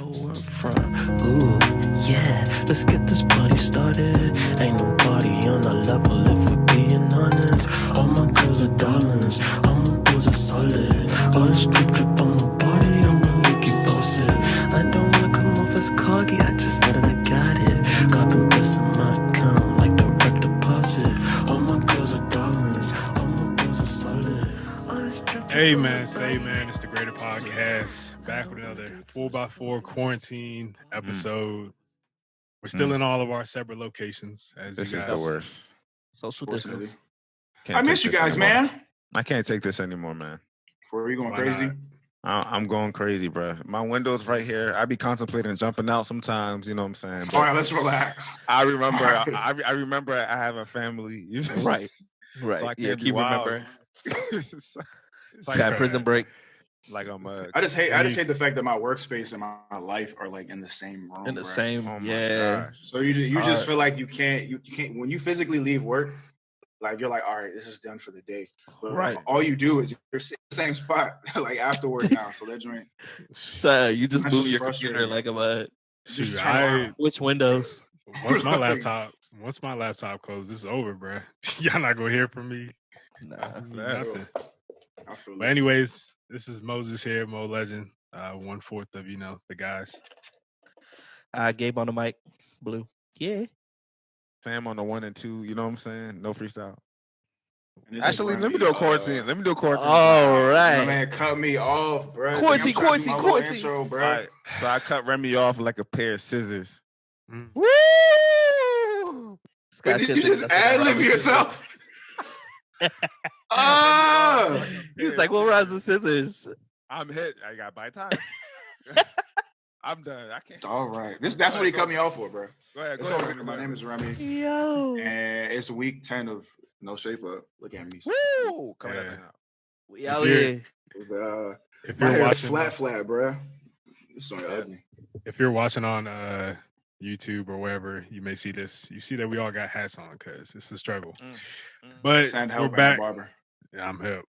know where I'm from. Ooh, yeah, let's get this party started. Ain't nobody on our level if we're being honest. All my girls are darlings, all my boys are solid. All this drip on my body, I'm a leaky faucet. I don't wanna come off as cocky, I just know that I got it. Got been blessing my account like direct deposit. All my girls are darlings, all my boys are solid. Hey man, say man, it's the Greater Podcast. Back with another 4x4 quarantine episode. We're still in all of our separate locations, as This you is guys. the worst. Social distance. Can't I take miss you this guys, anymore. man. I can't take this anymore, man. Were you going Why crazy? not? I'm going crazy, bro. My window's right here. I be contemplating jumping out sometimes. You know what I'm saying? But All right, let's relax. I remember. I remember I have a family. You know? Right. So I Yeah, can't be keep wild. remembering. It's Like, Got prison break. like I'm I just hate the fact that my workspace and my life are like in the same room. In the bro. same. Oh my Yeah. gosh. So you just feel like you can't when you physically leave work, like you're like, all right, this is done for the day. But Right. all you do is you're in the same spot like after work now. So that joint So you just That's move just your frustrating. computer like a mud. just Shoot, turn around. Which windows? once my Like- laptop closes, this is over, bro. Y'all not gonna hear from me. Nah. Nothing. I feel But it. anyways, this is Moses here, Mo Legend. 1/4 of the guys. Gabe on the mic. Blue. Yeah. Sam on the 1 and 2. You know what I'm saying? No freestyle. And this is Actually, let me Remy, do a quarantine. Let me do a quarantine. All My right. man cut me off, bro. Quarantine, Intro, All bro. right. So I cut Remy off like a pair of scissors. Mm. Woo! Scott Did Shit you thinks just that's ad what lib rhymes with yourself? Ah! scissors. He was like, what rhymes with scissors? I'm hit. I got by time. I'm done. I can't. All right. That's what he cut me off for, bro. Go ahead. It's Go all ahead. right. My name is Remy, Yo. and it's week 10 of No Shape Up. Look at me. Woo! Coming Yeah. out there. We out If here. If My you're hair watching, flat, bro. This is ugly. if you're watching on YouTube or wherever, you may see this. You see that we all got hats on because it's a struggle. But Send we're help and a back. barber. Yeah, I'm hip.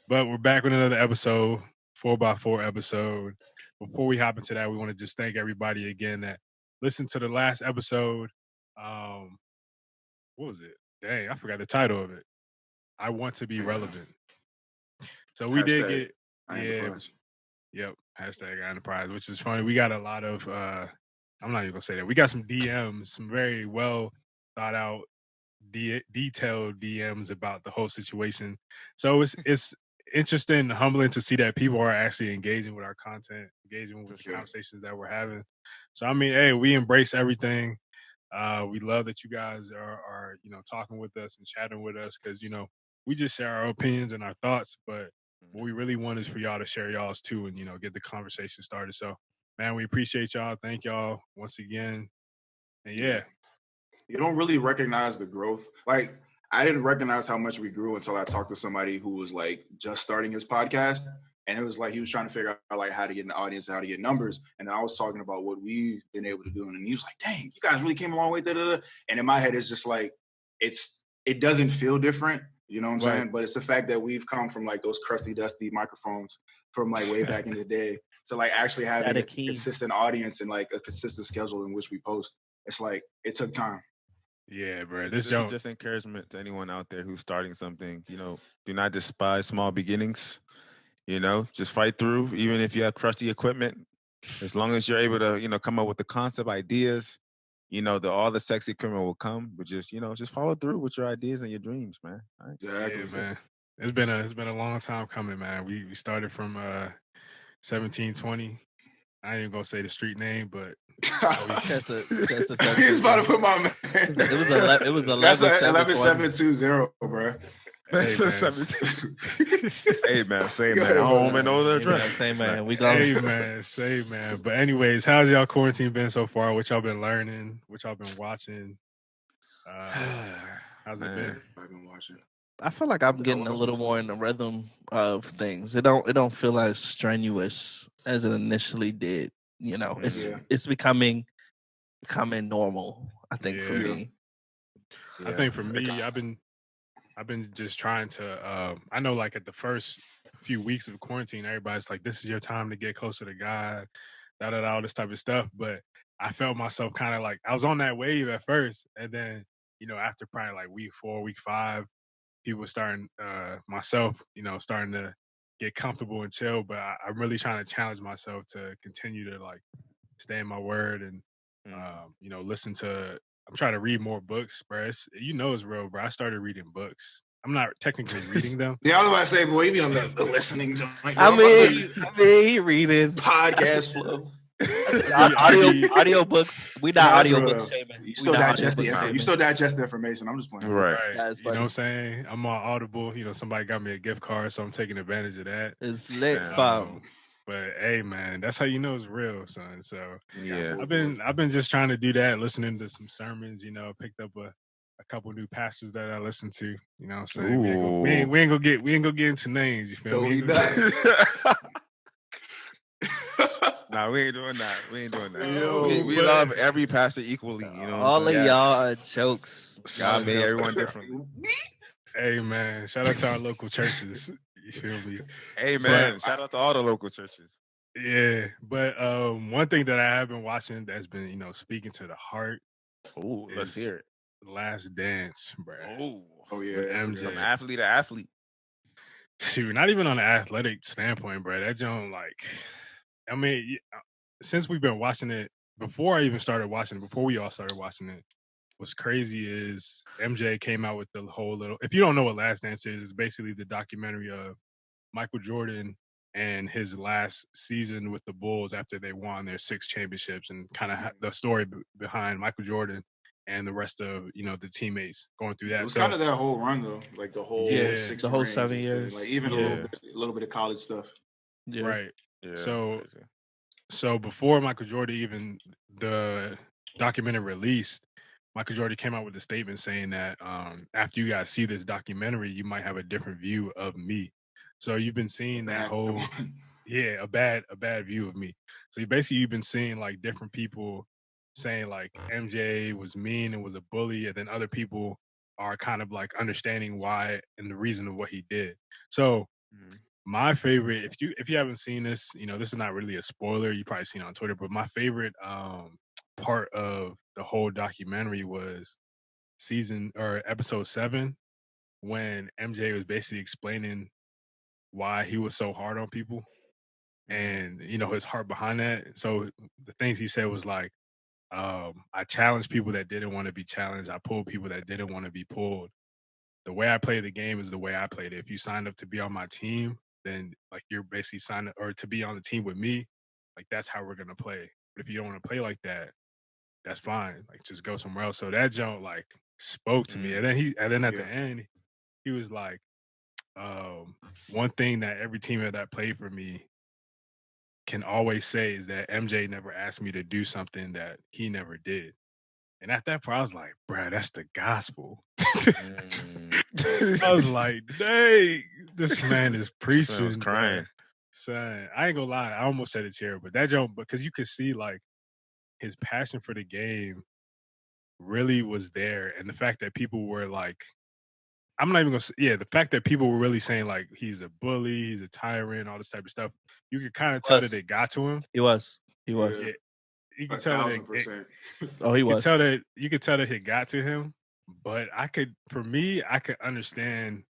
But we're back with another episode, 4x4 episode. Before we hop into that, we want to just thank everybody again that listened to the last episode. What was it? Dang, I forgot the title of it. I want to be relevant. So we did Hashtag get I ain't yeah. surprised. Yep. Hashtag Enterprise, which is funny. We got a lot of I'm not even gonna say that. We got some DMs, some very well thought out, detailed DMs about the whole situation. So it's interesting and humbling to see that people are actually engaging with our content, engaging with For the sure. conversations that we're having. So I mean, hey, we embrace everything. We love that you guys are talking with us and chatting with us because we just share our opinions and our thoughts, but what we really want is for y'all to share y'all's too and get the conversation started. So man, we appreciate y'all. Thank y'all once again. And yeah. You don't really recognize the growth. Like, I didn't recognize how much we grew until I talked to somebody who was like just starting his podcast. And it was like he was trying to figure out like how to get an audience, how to get numbers. And then I was talking about what we've been able to do. And he was like, dang, you guys really came a long way. Da, da, da. And in my head, it's just like it doesn't feel different. You know what I'm saying? But it's the fact that we've come from like those crusty, dusty microphones from like way back in the day to like actually having a consistent audience and like a consistent schedule in which we post. It's like it took time. Yeah, bro. This is just encouragement to anyone out there who's starting something. Do not despise small beginnings. Just fight through, even if you have crusty equipment. As long as you're able to, come up with the concept ideas, all the sexy equipment will come. But just follow through with your ideas and your dreams, man. All right? Exactly. Yeah, man. It's been a long time coming, man. We started from 1720. I ain't even gonna say the street name, but That's He's about to put my man. It was 11. That's 11720, bro. Hey man, say man. I don't even know the address. Same man. We go. Say man. But anyways, how's y'all quarantine been so far? What y'all been learning? What y'all been watching? How's it been? I've been watching. I feel like I'm getting a little more in the rhythm of things. It don't feel as strenuous as it initially did. It's becoming normal. I think for me. I think for me, I've been just trying to. I know, like at the first few weeks of quarantine, everybody's like, "This is your time to get closer to God. all this type of stuff. But I felt myself kind of like I was on that wave at first, and then after probably like week 4, week 5, people starting myself, starting to get comfortable and chill. But I'm really trying to challenge myself to continue to like stay in my word and listen to. I'm trying to read more books, bro. It's real, bro. I started reading books. I'm not technically reading them. Yeah, I was about to say, boy, you be on the listening joint. I mean, he reading podcast flow. Audiobooks. We not audiobooks shaming. You still digest the information. I'm just playing. Right. That's you know what I'm saying? I'm on Audible. Somebody got me a gift card, so I'm taking advantage of that. It's lit, fam. But hey, man, that's how you know it's real, son. So yeah, I've been just trying to do that, listening to some sermons. Picked up a couple new pastors that I listen to. You know what I'm saying? We ain't gonna get into names. You feel me? Nah, we ain't doing that. We love every pastor equally. All of y'all are jokes. God made everyone different. Hey, man, shout out to our local churches. You feel me? Hey, man, shout out to all the local churches. Yeah, but one thing that I have been watching that's been speaking to the heart. Oh, let's hear it. Last Dance, bro. Oh yeah, MJ. From athlete to athlete. Shoot, not even on an athletic standpoint, bro. That joint, like, I mean, since we've been watching it, before we all started watching it, what's crazy is MJ came out with the whole little. If you don't know what Last Dance is, it's basically the documentary of Michael Jordan and his last season with the Bulls after they won their 6 championships, and kind of the story behind Michael Jordan and the rest of the teammates going through that. It was kind of that whole run though, like the whole 6 the whole rings, 7 years, like even a little bit of college stuff. Yeah. Right. Yeah, so before Michael Jordan even the documentary released, Michael Jordan came out with a statement saying that after you guys see this documentary, you might have a different view of me. So you've been seeing that whole a bad view of me. So you've been seeing like different people saying like MJ was mean and was a bully, and then other people are kind of like understanding why and the reason of what he did. So my favorite, if you haven't seen this, this is not really a spoiler. You probably seen it on Twitter, but my favorite part of the whole documentary was episode 7, when MJ was basically explaining why he was so hard on people and his heart behind that. So the things he said was like, I challenged people that didn't want to be challenged. I pulled people that didn't want to be pulled. The way I play the game is the way I played it. If you signed up to be on my team, then like you're basically signed up, or to be on the team with me, like that's how we're gonna play. But if you don't want to play like that, that's fine. Like just go somewhere else. So that joke like spoke to me. And then at the end, he was like, one thing that every teammate that played for me can always say is that MJ never asked me to do something that he never did. And at that point, I was like, bruh, that's the gospel. I was like, dang, this man is preaching. I was crying. Son, I ain't gonna lie, I almost said a chair, but that joke, because you could see like his passion for the game really was there. And the fact that people were like, I'm not even gonna say, the fact that people were really saying like he's a bully, he's a tyrant, all this type of stuff, you could kind of tell that it got to him. He was. Yeah, you could tell that he was. You could tell that it got to him. But I could understand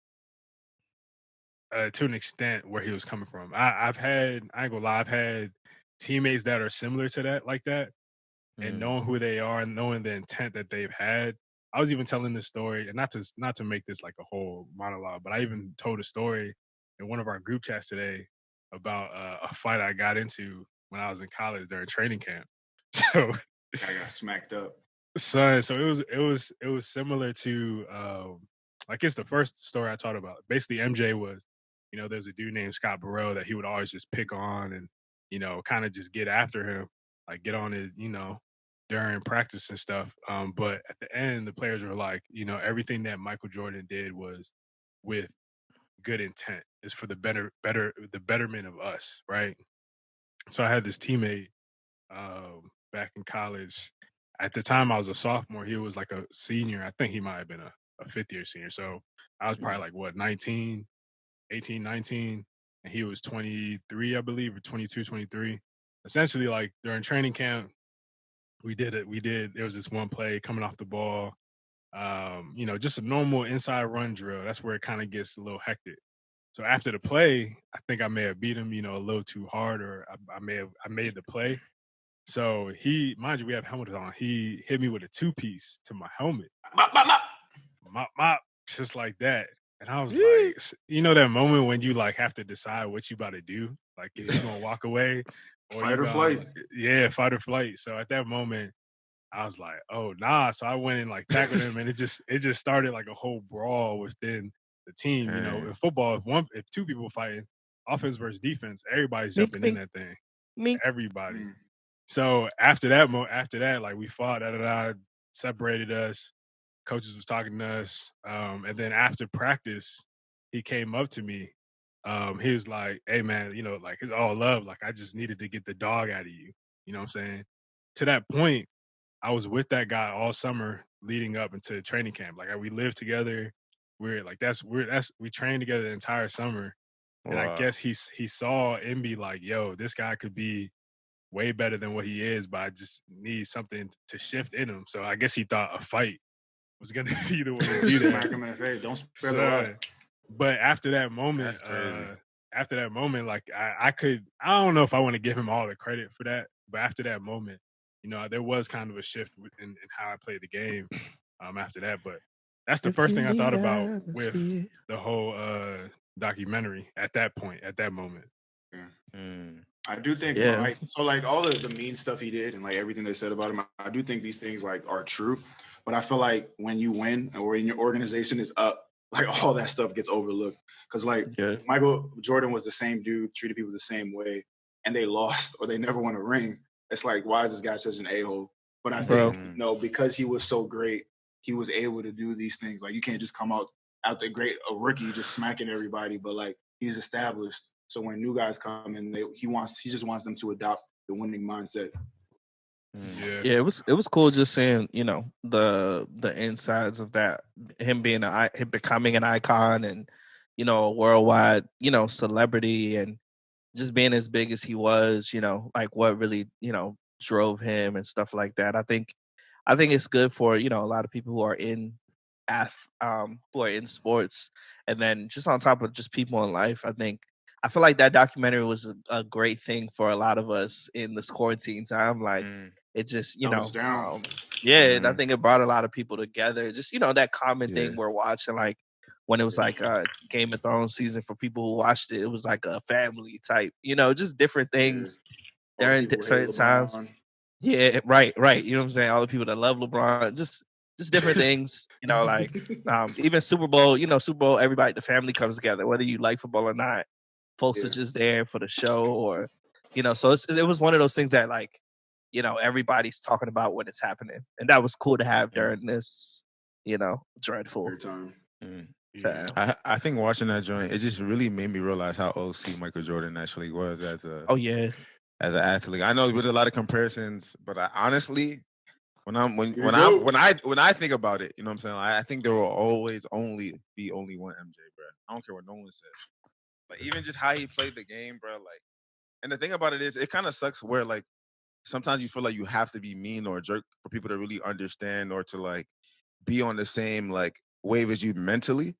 to an extent where he was coming from. I ain't gonna lie, I've had teammates that are similar to that, like that, and knowing who they are and knowing the intent that they've had. I was even telling this story, and not to make this like a whole monologue, but I even told a story in one of our group chats today about a fight I got into when I was in college during training camp. So I got smacked up. Son, so it was similar to like it's the first story I taught about. Basically, MJ was, there's a dude named Scott Burrell that he would always just pick on and, kind of just get after him, like get on his, during practice and stuff. But at the end, the players were like, everything that Michael Jordan did was with good intent. It's for the betterment of us, right? So I had this teammate back in college. At the time, I was a sophomore. He was like a senior. I think he might have been a fifth-year senior. So I was probably like, 19, and he was 23, I believe, or 22, 23. essentially like during training camp, we did it. There was this one play coming off the ball. Just a normal inside run drill. That's where it kind of gets a little hectic. So after the play, I think I may have beat him, a little too hard, or I made the play. So mind you, we have helmets on. He hit me with a 2-piece to my helmet. Mop, just like that. And I was like, that moment when you like have to decide what you about to do, like if you're gonna walk away or fight or flight. Yeah, fight or flight. So at that moment, I was like, oh nah. So I went and like tackled him, and it just started like a whole brawl within the team. In football, if two people fighting, offense versus defense, everybody's jumping in that thing. Everybody. So after that, like we fought, separated us. Coaches was talking to us, and then after practice, he came up to me. He was like, "Hey man, like it's all love. Like I just needed to get the dog out of you. You know what I'm saying?" To that point, I was with that guy all summer leading up into training camp. Like we lived together. We trained together the entire summer. And I guess he saw in me like, yo, this guy could be way better than what he is, but I just need something to shift in him. So I guess he thought a fight was gonna be the way to do that. Smack him in the face. Don't spread the love. But after that moment, like I don't know if I want to give him all the credit for that, but after that moment, there was kind of a shift in how I played the game after that. But that's the first thing I thought about with the whole documentary at that point, at that moment. Yeah. I do think like all the mean stuff he did and like everything they said about him, I do think these things like are true. But I feel like when you win or when your organization is up, like all that stuff gets overlooked. Because like Michael Jordan was the same dude, treated people the same way, and they lost or they never won a ring. It's like, why is this guy such an a-hole? But I think because he was so great, he was able to do these things. Like you can't just come out the great a rookie just smacking everybody, but like he's established. So when new guys come in, he just wants them to adopt the winning mindset. Yeah, it was cool just seeing, the insides of that, him becoming an icon and, a worldwide, celebrity and just being as big as he was, like what really, drove him and stuff like that. I think it's good for, a lot of people who are in sports, and then just on top of just people in life, I feel like that documentary was a great thing for a lot of us in this quarantine time. Like it just, and I think it brought a lot of people together. Just, that common thing we're watching, like when it was like Game of Thrones season for people who watched it, it was like a family type, just different things during certain times. Yeah, right. You know what I'm saying? All the people that love LeBron, just different things, like even Super Bowl, everybody, the family comes together, whether you like football or not. Folks are just there for the show, or so it was one of those things that like everybody's talking about when it's happening, and that was cool to have during this dreadful time. I think watching that joint, it just really made me realize how OC Michael Jordan actually was as an athlete. I know there's a lot of comparisons, but I honestly, when I think about it, you know what I'm saying, I think there will always be only one MJ, bro. I don't care what no one says. Like even just how he played the game, bro. Like, and the thing about it is, it kind of sucks where like sometimes you feel like you have to be mean or a jerk for people to really understand or to like be on the same like wave as you mentally,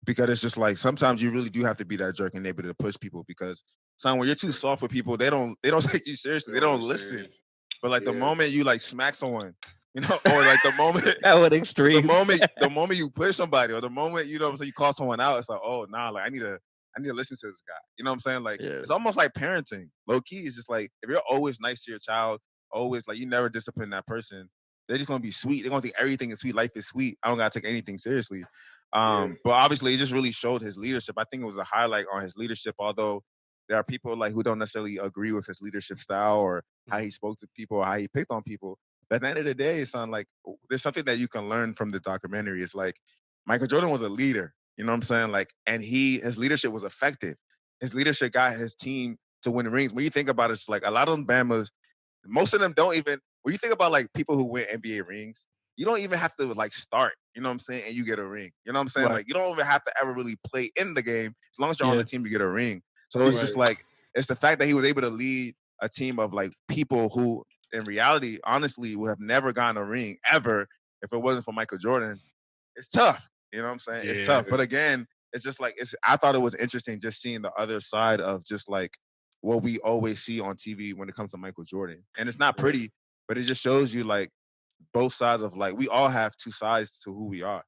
because it's just like sometimes you really do have to be that jerk and able to push people, because when you're too soft with people, they don't take you seriously. They don't listen. But like the moment you like smack someone, or like the moment that would extreme. The moment you push somebody, or the moment so you call someone out, it's like, oh nah, like I need to listen to this guy. You know what I'm saying? Like it's almost like parenting. Low key, it's just like if you're always nice to your child, always like you never discipline that person, they're just gonna be sweet. They're gonna think everything is sweet. Life is sweet. I don't gotta take anything seriously. But obviously, it just really showed his leadership. I think it was a highlight on his leadership. Although there are people like who don't necessarily agree with his leadership style or how he spoke to people or how he picked on people. But at the end of the day, son, like there's something that you can learn from this documentary. It's like Michael Jordan was a leader. You know what I'm saying? Like, and his leadership was effective. His leadership got his team to win rings. When you think about it, it's like a lot of them Bamas, most of them don't even, when you think about like people who win NBA rings, you don't even have to like start, you know what I'm saying? And you get a ring. You know what I'm saying? Right. Like you don't even have to ever really play in the game. As long as you're on the team, you get a ring. So it's just like, it's the fact that he was able to lead a team of like people who in reality, honestly, would have never gotten a ring ever if it wasn't for Michael Jordan. It's tough. You know what I'm saying? It's tough. But again, it's just like I thought it was interesting just seeing the other side of just like what we always see on TV when it comes to Michael Jordan. And it's not pretty, but it just shows you like both sides of like we all have two sides to who we are.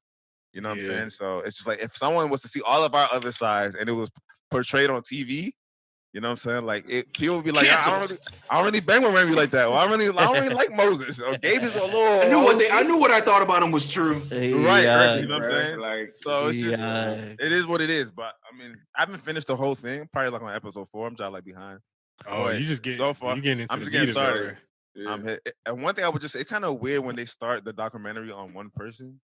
You know what I'm saying? So it's just like if someone was to see all of our other sides and it was portrayed on TV, you know what I'm saying? Like people would be like, I don't really bang with Remy like that. Or I don't really like Moses. Or Gabe is a little. I knew what I thought about him was true. Right. You know what I'm saying? Like, so it's just it is what it is. But I mean, I haven't finished the whole thing. Probably like on episode 4. I'm just like behind. Oh, but you just get so far. You getting into I'm the just getting started. Yeah. And one thing I would just say, it's kind of weird when they start the documentary on one person.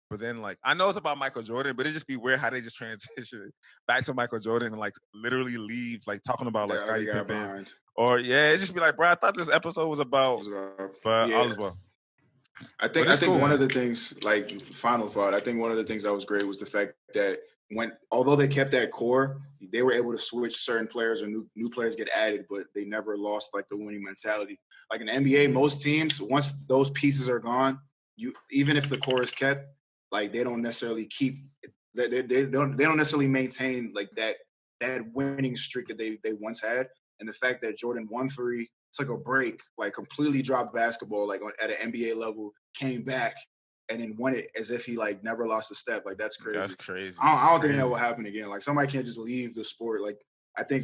But then, like, I know it's about Michael Jordan, but it just be weird how they just transition back to Michael Jordan and, like, literally leave, like, talking about, like, Scottie Pippen. Or, it just be like, bro, I thought this episode was about, but all is well. I think cool, one of the things, like, final thought, I think one of the things that was great was the fact that although they kept that core, they were able to switch certain players or new players get added, but they never lost, like, the winning mentality. Like, in the NBA, most teams, once those pieces are gone, even if the core is kept, like they don't necessarily keep they don't necessarily maintain like that winning streak that they once had. And the fact that Jordan won 3, took a break, like completely dropped basketball, like at an NBA level, came back and then won it as if he like never lost a step. Like that's crazy. That's crazy. I don't think that will happen again. Like somebody can't just leave the sport. Like I think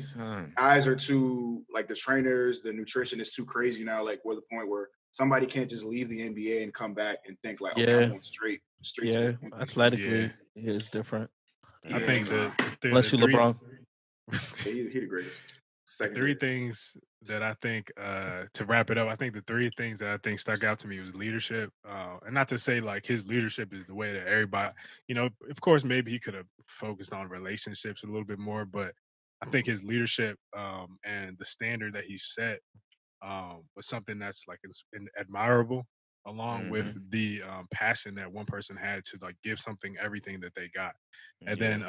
guys are too like the trainers, the nutrition is too crazy now. Like we're the point where somebody can't just leave the NBA and come back and think like, okay, I'm going straight. Yeah, athletically, it is different. I think unless you LeBron, he the greatest. Three things that I think to wrap it up. I think the 3 things that I think stuck out to me was leadership, and not to say like his leadership is the way that everybody, you know, of course maybe he could have focused on relationships a little bit more, but I think his leadership and the standard that he set was something that's like admirable, along with the passion that one person had to like give something everything that they got. And then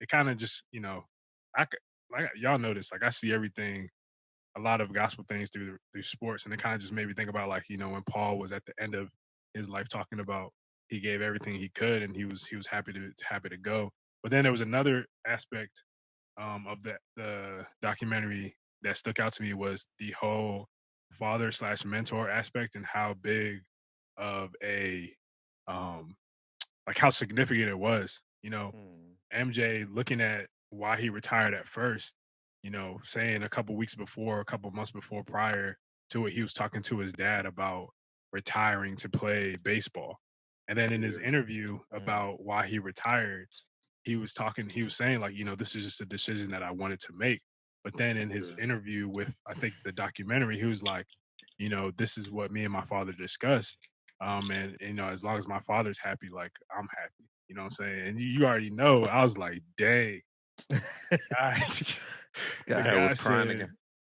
it kind of just, you know, like y'all notice, like I see everything, a lot of gospel things through sports, and it kind of just made me think about like, you know, when Paul was at the end of his life talking about he gave everything he could and he was happy to go. But then there was another aspect of the documentary that stuck out to me was the whole father/mentor aspect and how big of a like how significant it was. You know, MJ looking at why he retired at first, you know, saying a couple months before prior to it, he was talking to his dad about retiring to play baseball. And then in his interview about why he retired, he was saying like, you know, this is just a decision that I wanted to make. But then in his interview with, I think the documentary, he was like, you know, this is what me and my father discussed. And you know, as long as my father's happy, like I'm happy. You know what I'm saying? And you already know, I was like, dang. The guy was crying again.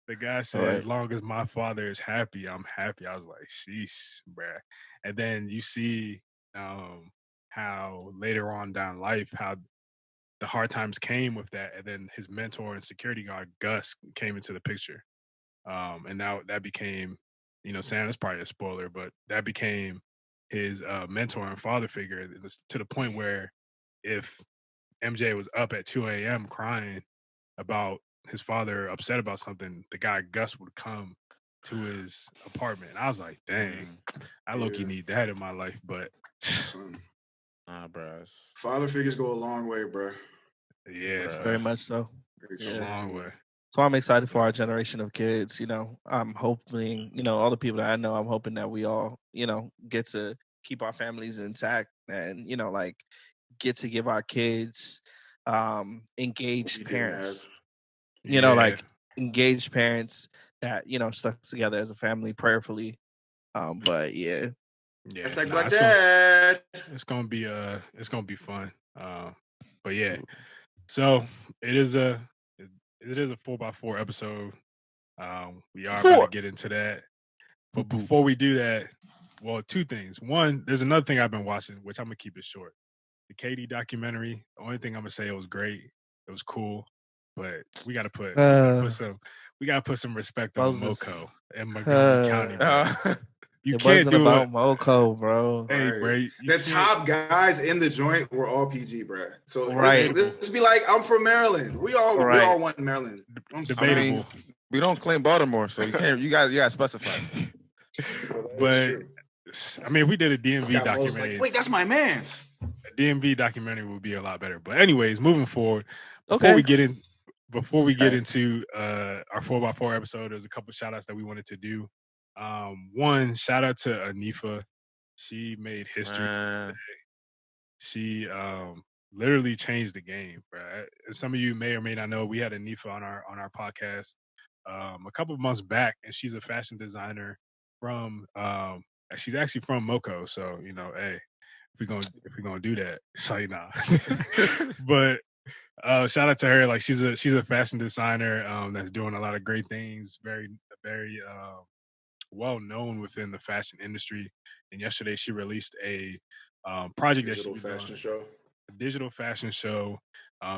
The guy said, as long as my father is happy, I'm happy. I was like, sheesh, bruh. And then you see how later on down life, how the hard times came with that. And then his mentor and security guard, Gus, came into the picture. And now that became, you know, Sam is probably a spoiler, but that became his mentor and father figure to the point where if MJ was up at 2 a.m. crying about his father upset about something, the guy Gus would come to his apartment. And I was like, dang, I low-key need that in my life, but bro. Father figures go a long way, bro. Yeah, very much so. A long way. So I'm excited for our generation of kids. You know, I'm hoping, you know, all the people that I know, I'm hoping that we all, you know, get to keep our families intact and, you know, like get to give our kids engaged parents. You know, like engaged parents that, you know, stuck together as a family prayerfully. But it's like Black Dad. It's gonna be fun. But yeah. So it is a 4x4 episode. We are going to get into that. But before we do that, well, 2 things. One, there's another thing I've been watching, which I'm going to keep it short. The KD documentary, the only thing I'm going to say, it was great. It was cool. but we gotta put some respect on Moses. Moco in Montgomery County, bro. You It can't wasn't do about it. Moco, bro. Hey, Right. bro, The top guys in the joint were all PG, bro. So Right. this be like, I'm from Maryland. We all want Maryland. Debatable. We don't claim Baltimore, so you can't. You gotta specify. But I mean, if we did a DMV documentary, like, wait, that's my man's. A DMV documentary would be a lot better. But anyways, moving forward, before we get into our 4x4 episode, there's a couple shout outs that we wanted to do. One, shout out to Anifa. She made history today. She literally changed the game, bro. As some of you may or may not know, we had Anifa on our podcast a couple of months back, and she's a fashion designer from she's actually from Moco. So, you know, hey, if we're gonna do that, so you know. But shout out to her. Like she's a fashion designer that's doing a lot of great things, very well known within the fashion industry. And yesterday she released a project digital fashion show. A digital fashion show.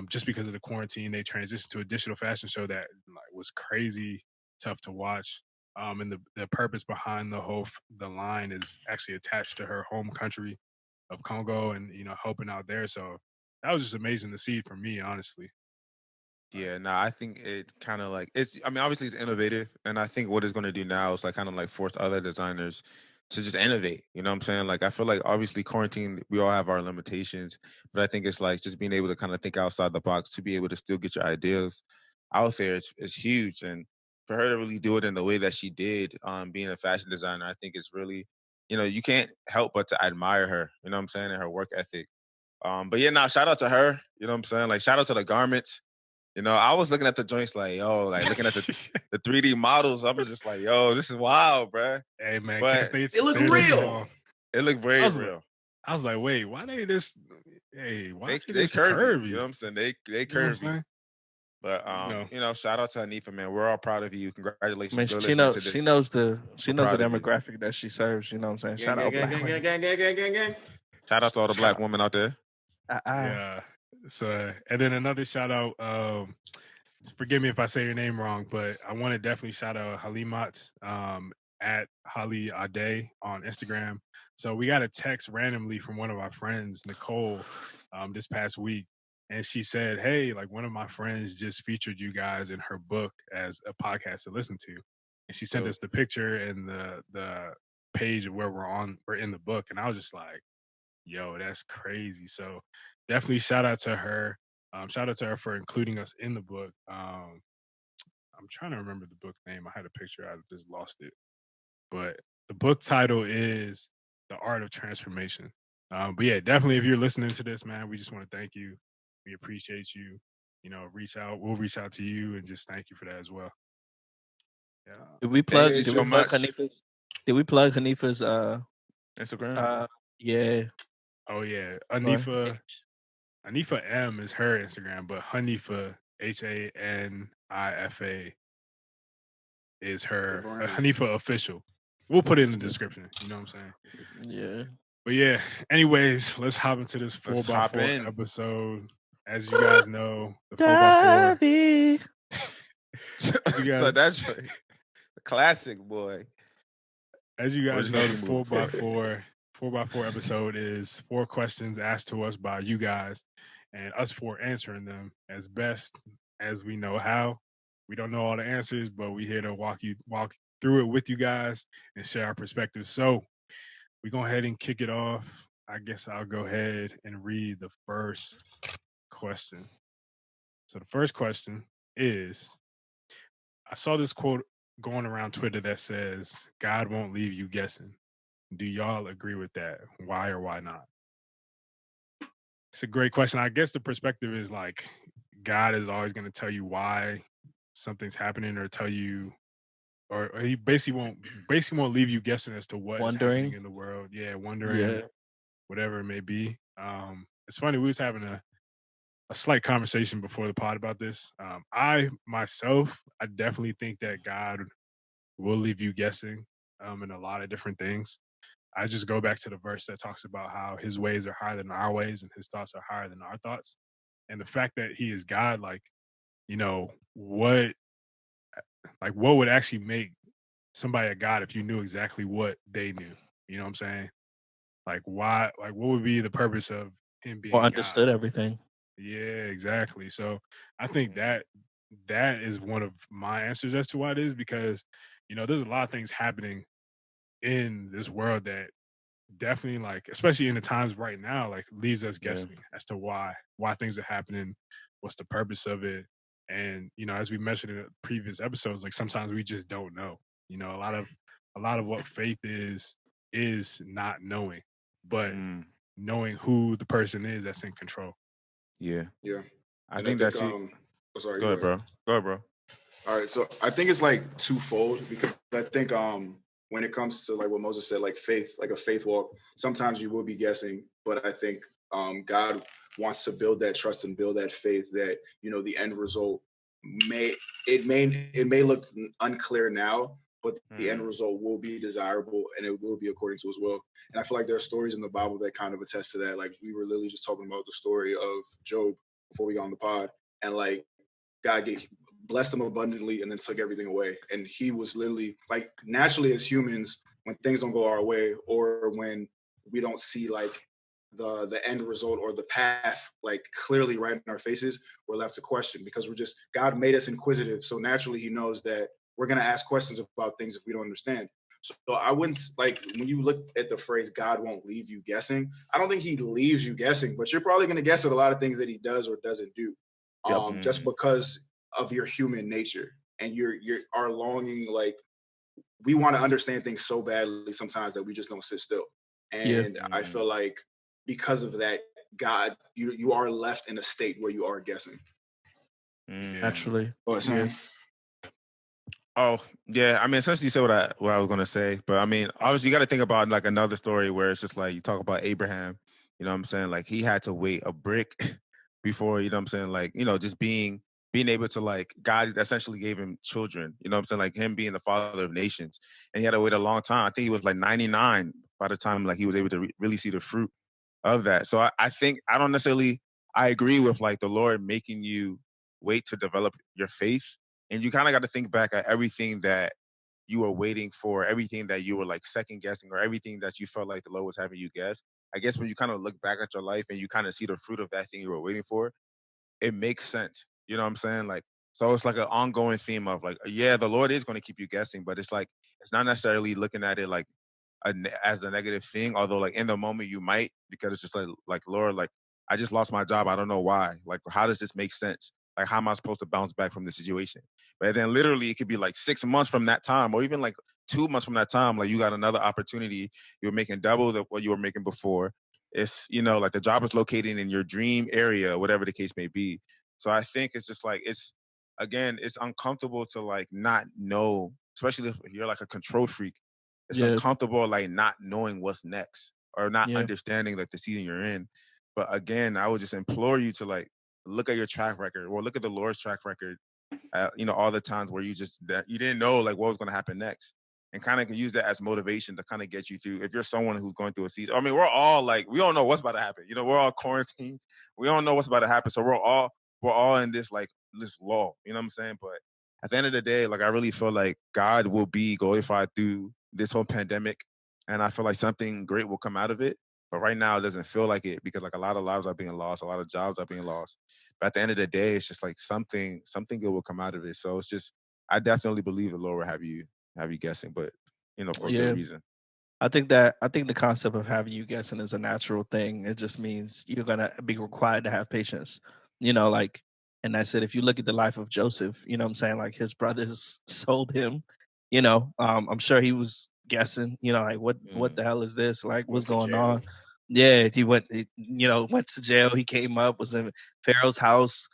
Just because of the quarantine, they transitioned to a digital fashion show that was crazy tough to watch. And the purpose behind the line is actually attached to her home country of Congo, and you know, helping out there. So that was just amazing to see for me, honestly. Yeah, no, I think it kind of like it's. I mean, obviously it's innovative, and I think what it's going to do now is like kind of like force other designers to just innovate. You know what I'm saying? Like I feel like obviously quarantine, we all have our limitations, but I think it's like just being able to kind of think outside the box to be able to still get your ideas out there is huge. And for her to really do it in the way that she did, being a fashion designer, I think it's really, you know, you can't help but to admire her. You know what I'm saying? And her work ethic. But yeah, now shout out to her. You know what I'm saying? Like shout out to the garments. You know, I was looking at the joints like, yo, like looking at the 3D models. I was just like, yo, this is wild, bro. Hey man, but it looked real. It looked very real. I was like, wait, why they this? Hey, why they curvy? You know what I'm saying? They curvy. But you know, shout out to Anifa, man. We're all proud of you. Congratulations. Man, she knows the demographic that she serves. You know what I'm saying? Shout out black women. Shout out to all the black women out there. Yeah. So, and then another shout out. Forgive me if I say your name wrong, but I want to definitely shout out Halimat at Hali Ade on Instagram. So we got a text randomly from one of our friends, Nicole, this past week. And she said, hey, like one of my friends just featured you guys in her book as a podcast to listen to. And she sent us the picture and the page of where we're in the book. And I was just like, yo, that's crazy. So definitely shout out to her. Shout out to her for including us in the book. I'm trying to remember the book name. I had a picture. I just lost it. But the book title is The Art of Transformation. But yeah, definitely if you're listening to this, man, we just want to thank you. We appreciate you. You know, reach out. We'll reach out to you and just thank you for that as well. Yeah. Did we plug Hanifa's Instagram? Yeah. Oh yeah. Anifa M is her Instagram, but Hanifa HANIFA is her Hanifa official. We'll put it in the description. You know what I'm saying? Yeah. But yeah, anyways, let's hop into this 4x4 episode. As you guys know, the 4x4. So that's a classic, boy. As you guys know, the 4x4 episode is 4 questions asked to us by you guys and us 4 answering them as best as we know how. We don't know all the answers, but we're here to walk through it with you guys and share our perspectives. So we go ahead and kick it off. I guess I'll go ahead and read the first question. So the first question is, I saw this quote going around Twitter that says, God won't leave you guessing. Do y'all agree with that? Why or why not? It's a great question. I guess the perspective is like, God is always going to tell you why something's happening, or tell you, or he basically won't leave you guessing as to what is happening in the world. Yeah, wondering, whatever it may be. It's funny, we was having a slight conversation before the pod about this. I definitely think that God will leave you guessing in a lot of different things. I just go back to the verse that talks about how his ways are higher than our ways and his thoughts are higher than our thoughts. And the fact that he is God, like, what would actually make somebody a god if you knew exactly what they knew? You know what I'm saying? Like why? Like what would be the purpose of him Or being God? understood everything. Yeah, exactly. So I think that is one of my answers as to why it is, because there's a lot of things happening in this world that definitely, like, especially in the times right now, like leaves us Yeah. guessing as to why things are happening, what's the purpose of it. And as we mentioned in previous episodes, like sometimes we just don't know. A lot of what faith is not knowing, but Mm, knowing who the person is that's in control. yeah. Yeah. I And I think think that's it. oh, sorry, Go you go ahead, ahead. bro. Go ahead, bro. All right, so I think it's like twofold, because I think when it comes to like what Moses said, like faith, like a faith walk, sometimes you will be guessing, but I think God wants to build that trust and build that faith that the end result may it may look unclear now, but the end Mm, result will be desirable and it will be according to his will. And I feel like there are stories in the Bible that kind of attest to that. Like we were literally just talking about the story of Job before we got on the pod, and like blessed him abundantly and then took everything away. And he was literally like, naturally as humans, when things don't go our way or when we don't see like the end result or the path like clearly right in our faces, we're left to question, because God made us inquisitive. So naturally he knows that we're going to ask questions about things if we don't understand. So I wouldn't, like, when you look at the phrase God won't leave you guessing, I don't think he leaves you guessing, but you're probably going to guess at a lot of things that he does or doesn't do, Yep. just mm, because of your human nature and your our longing. Like we want to understand things so badly sometimes that we just don't sit still. Yeah. And I mm, feel like because of that, God, you are left in a state where you are guessing. Yeah. mm. Actually. But Yeah. Sam, Oh, yeah. I mean, essentially, you said what I was gonna say, but I mean, obviously, you got to think about like another story where it's just like you talk about Abraham. You know what I'm saying? Like he had to wait a brick before, you know what I'm saying? Like, just being able to, like, God essentially gave him children. You know what I'm saying? Like him being the father of nations, and he had to wait a long time. I think he was like 99 by the time like he was able to really see the fruit of that. So I think I don't necessarily I agree with like the Lord making you wait to develop your faith, and you kind of got to think back at everything that you were waiting for, everything that you were like second guessing, or everything that you felt like the Lord was having you guess. I guess when you kind of look back at your life and you kind of see the fruit of that thing you were waiting for, it makes sense. You know what I'm saying? Like, so it's like an ongoing theme of like, yeah, the Lord is going to keep you guessing, but it's like it's not necessarily looking at it like as a negative thing. Although, like in the moment, you might, because it's just like Lord, like I just lost my job. I don't know why. Like, how does this make sense? Like, how am I supposed to bounce back from this situation? But then, literally, it could be like 6 months from that time, or even like 2 months from that time. Like, you got another opportunity. You're making double what you were making before. It's like the job is located in your dream area, whatever the case may be. So I think it's just like it's uncomfortable to like not know, especially if you're like a control freak. It's Yeah. uncomfortable like not knowing what's next or not Yeah. understanding like the season you're in. But again, I would just implore you to like look at your track record, or look at the Lord's track record. All the times where you didn't know like what was going to happen next, and kind of use that as motivation to kind of get you through. If you're someone who's going through a season, I mean, we're all like, we don't know what's about to happen. We're all quarantined. We don't know what's about to happen. So we're all in this like this lull. You know what I'm saying? But at the end of the day, like I really feel like God will be glorified through this whole pandemic, and I feel like something great will come out of it. But right now, it doesn't feel like it, because like a lot of lives are being lost, a lot of jobs are being lost. But at the end of the day, it's just like something good will come out of it. So it's just I definitely believe the Lord will have you guessing, but for a good Yeah. reason. I think the concept of having you guessing is a natural thing. It just means you're gonna be required to have patience. Like, and that's it. If you look at the life of Joseph, what I'm saying, like his brothers sold him. I'm sure he was guessing. Like what Mm, the hell is this? Like went what's to going on? jail. Yeah, went to jail. He came up, was in Pharaoh's house.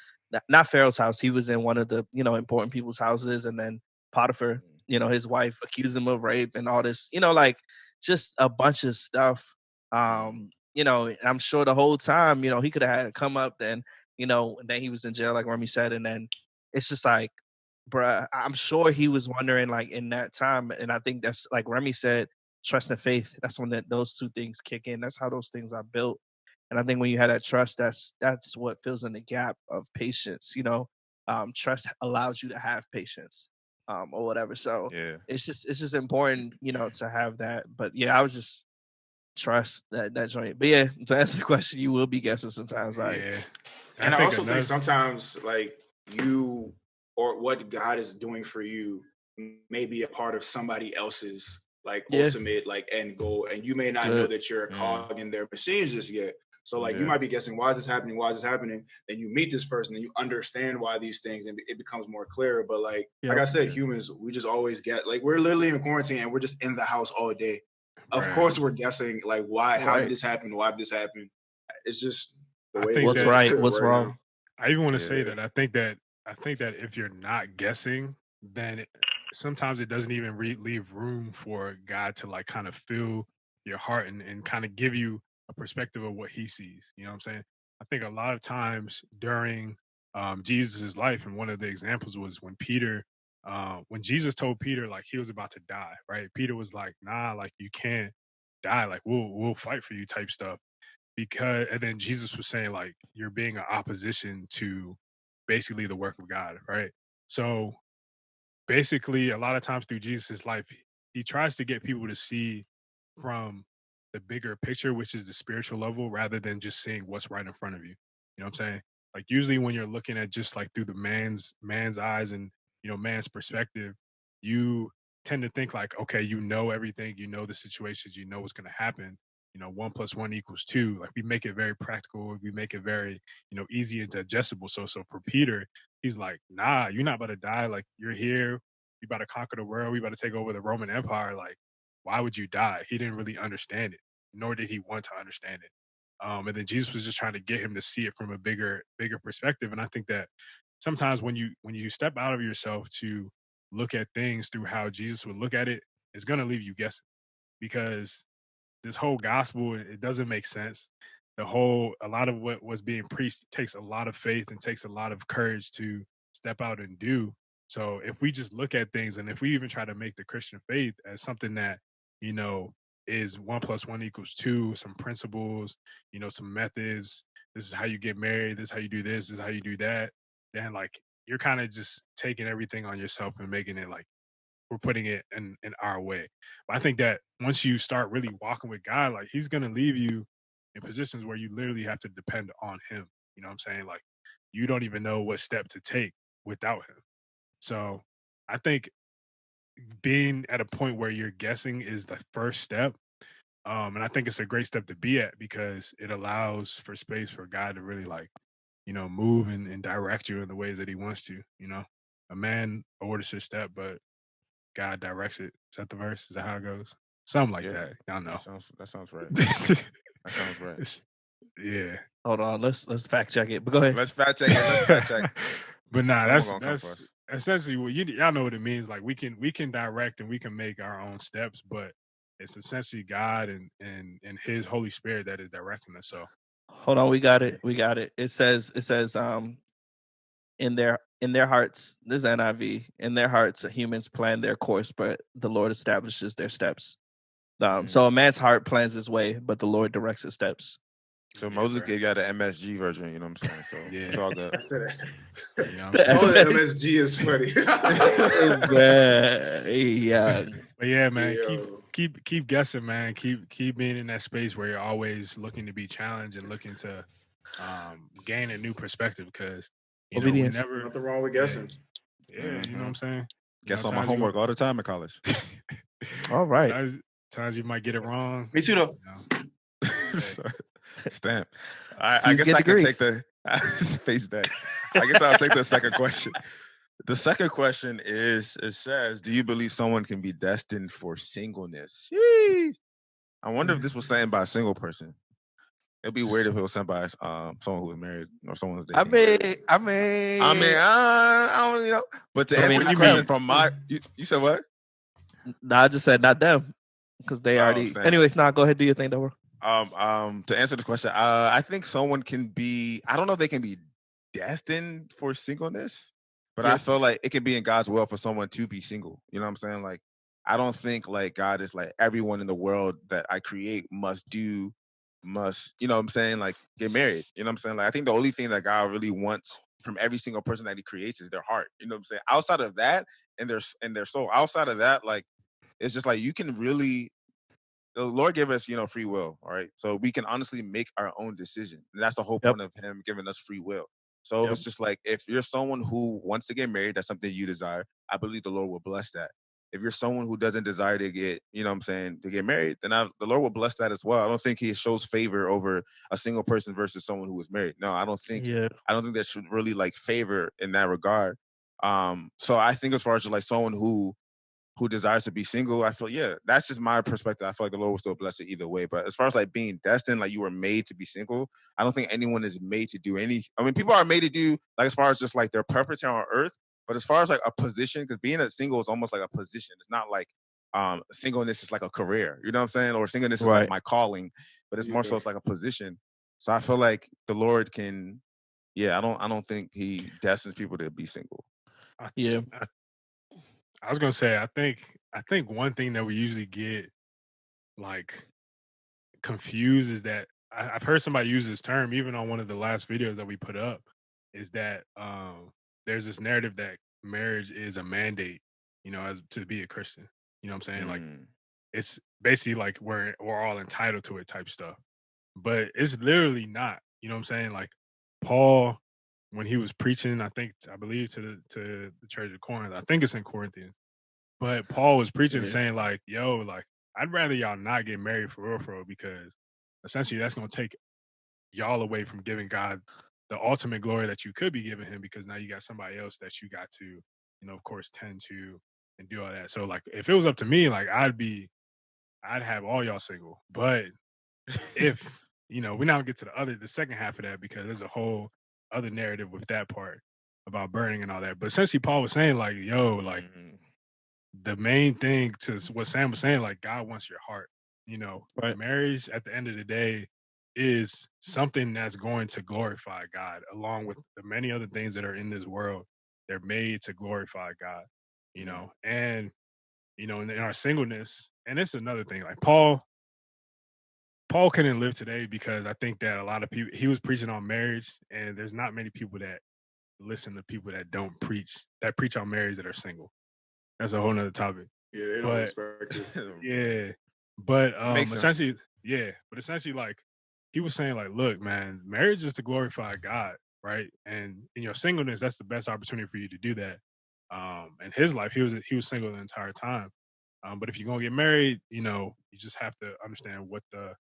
Not Pharaoh's house. He was in one of the important people's houses, and then Potiphar, his wife accused him of rape and all this. Like just a bunch of stuff. mm, And I'm sure the whole time, he could have had come up then, and then he was in jail, like Remy said, and then it's just like, bruh, I'm sure he was wondering, like in that time, and I think that's like Remy said, trust and faith. That's when those two things kick in. That's how those things are built. And I think when you have that trust, that's what fills in the gap of patience. Trust allows you to have patience, or whatever. So Yeah. it's just important, to have that. But yeah, I was just trust that joint. But yeah, to answer the question, you will be guessing sometimes. Like, Yeah. And I think also think another- sometimes like you or what God is doing for you may be a part of somebody else's like Yeah. ultimate like end goal, and you may not know Good. that you're a cog in their machines just yet. So like you Yeah. might be guessing, why is this happening? Why is this happening? Then you meet this person and you understand why these things, and it becomes more clear. But like Yep. I said, humans, we just always get like we're literally in quarantine and we're just in the house all day. Of Right. course, we're guessing like why, how Right. did this happen? Why did this happen? It's just the I way think What's that- right? What's wrong? now. I even want to Yeah. say that I think that if you're not guessing, then sometimes it doesn't even leave room for God to like kind of fill your heart and kind of give you a perspective of what He sees. You know what I'm saying? I think a lot of times during Jesus's life, and one of the examples was when when Jesus told Peter like he was about to die, right? Peter was like, "Nah, like you can't die. Like we'll fight for you," type stuff. And then Jesus was saying like you're being an opposition to basically the work of God, right? So basically a lot of times through Jesus' life, he tries to get people to see from the bigger picture, which is the spiritual level, rather than just seeing what's right in front of you. You know what I'm saying? Like usually when you're looking at just like through the man's eyes and man's perspective, you tend to think like, okay, everything, the situations, what's going to happen. 1 + 1 = 2. Like we make it very practical. We make it very, easy and digestible. So for Peter, he's like, nah, you're not about to die. Like you're here. You about to conquer the world. We about to take over the Roman Empire. Like, why would you die? He didn't really understand it, nor did he want to understand it. And then Jesus was just trying to get him to see it from a bigger perspective. And I think that sometimes when you step out of yourself to look at things through how Jesus would look at it, it's gonna leave you guessing, because this whole gospel, it doesn't make sense. A lot of what was being preached takes a lot of faith and takes a lot of courage to step out and do. So if we just look at things, and if we even try to make the Christian faith as something that, is 1 + 1 = 2, some principles, some methods, this is how you get married, this is how you do this is how you do that, then like you're kind of just taking everything on yourself and making it like we're putting it in our way. But I think that once you start really walking with God, like He's gonna leave you in positions where you literally have to depend on Him. You know what I'm saying? Like you don't even know what step to take without Him. So I think being at a point where you're guessing is the first step. And I think it's a great step to be at, because it allows for space for God to really like, move and direct you in the ways that He wants to. A man orders his step, but God directs it. Is that the verse? Is that how it goes? Something like Yeah. that. Y'all know. That sounds right. That sounds right. Yeah. Hold on, let's fact check it. But go ahead. Let's fact check it. Let's fact check. But nah, Someone gonna come for that's us. essentially what y'all know what it means. Like we can direct and we can make our own steps, but it's essentially God and His Holy Spirit that is directing us. So Hold on, we got it. It says in their hearts, there's NIV, in their hearts humans plan their course, but the Lord establishes their steps. So a man's heart plans his way, but the Lord directs his steps. So Yeah, Moses bro. gave y'all the MSG version, you know what I'm saying? So Yeah. it's all good. I said it. You know what I'm saying? Oh, the MSG is funny. Yeah. But yeah, man, Yo. keep guessing, man. Keep being in that space where you're always looking to be challenged and looking to gain a new perspective, because Obedience. Nothing wrong with guessing. Yeah, you know what I'm saying? Guess on my homework all the time in college. All right. Times you might get it wrong. Me too, though. Stamp. I guess get I can degrees. take the face that. I guess I'll take the second question. The second question is, it says, do you believe someone can be destined for singleness? Sheesh. I wonder if this was sent by a single person. It'd be weird if it was sent by someone who was married or someone's dating. I mean, I don't, But to answer the question from you said what? No, I just said not them, because they already. Stan. Anyways, go ahead, do your thing, Deborah. To answer the question, I think someone can be. I don't know if they can be destined for singleness, but I feel like it can be in God's will for someone to be single. You know what I'm saying? Like, I don't think like God is like everyone in the world that I create must, you know what I'm saying? Like get married. You know what I'm saying? Like I think the only thing that God really wants from every single person that he creates is their heart. You know what I'm saying? Outside of that, and their soul. Outside of that, like it's just like you can really the Lord gave us, free will. All right. So we can honestly make our own decision. And that's the whole Yep. point of him giving us free will. So Yep. it's just like if you're someone who wants to get married, that's something you desire. I believe the Lord will bless that. If you're someone who doesn't desire to get, to get married, then the Lord will bless that as well. I don't think he shows favor over a single person versus someone who is married. No, I don't think Yeah. there should really like favor in that regard. So I think as far as like someone who desires to be single, I feel, yeah, that's just my perspective. I feel like the Lord will still bless it either way. But as far as like being destined, like you were made to be single, I don't think anyone is made to do any. I mean, people are made to do like as far as just like their purpose here on earth. But as far as like a position, because being a single is almost like a position. It's not like singleness is like a career, you know what I'm saying? Or singleness is like Right. my calling, but it's more so Yeah. it's like a position. So I feel like the Lord can, yeah, I don't think he destines people to be single. Yeah. I was gonna say, I think one thing that we usually get like confused is that I've heard somebody use this term even on one of the last videos that we put up, is that there's this narrative that marriage is a mandate, as to be a Christian. You know what I'm saying? Like Mm. it's basically like we're all entitled to it type stuff. But it's literally not. You know what I'm saying? Like Paul, when he was preaching, I believe to the church of Corinth, I think it's in Corinthians. But Paul was preaching, Yeah. saying like, "Yo, like I'd rather y'all not get married for real, because essentially that's gonna take y'all away from giving God the ultimate glory that you could be giving Him, because now you got somebody else that you got to, of course, tend to and do all that. So like, if it was up to me, like I'd have all y'all single. But if we now get to the second half of that, because there's a whole other narrative with that part about burning and all that. But essentially, Paul was saying like, "Yo, like." Mm. The main thing to what Sam was saying, like God wants your heart. Right. Marriage at the end of the day is something that's going to glorify God, along with the many other things that are in this world. They're made to glorify God, and in our singleness, and it's another thing. Like Paul couldn't live today because I think that a lot of people, he was preaching on marriage, and there's not many people that listen to people that preach on marriage that are single. That's a whole nother topic. Yeah, they don't But respect it. yeah, but Makes sense. essentially, like he was saying, like, look, man, marriage is to glorify God, right? And in your singleness, that's the best opportunity for you to do that. In his life, he was single the entire time. But if you're gonna get married, you just have to understand what the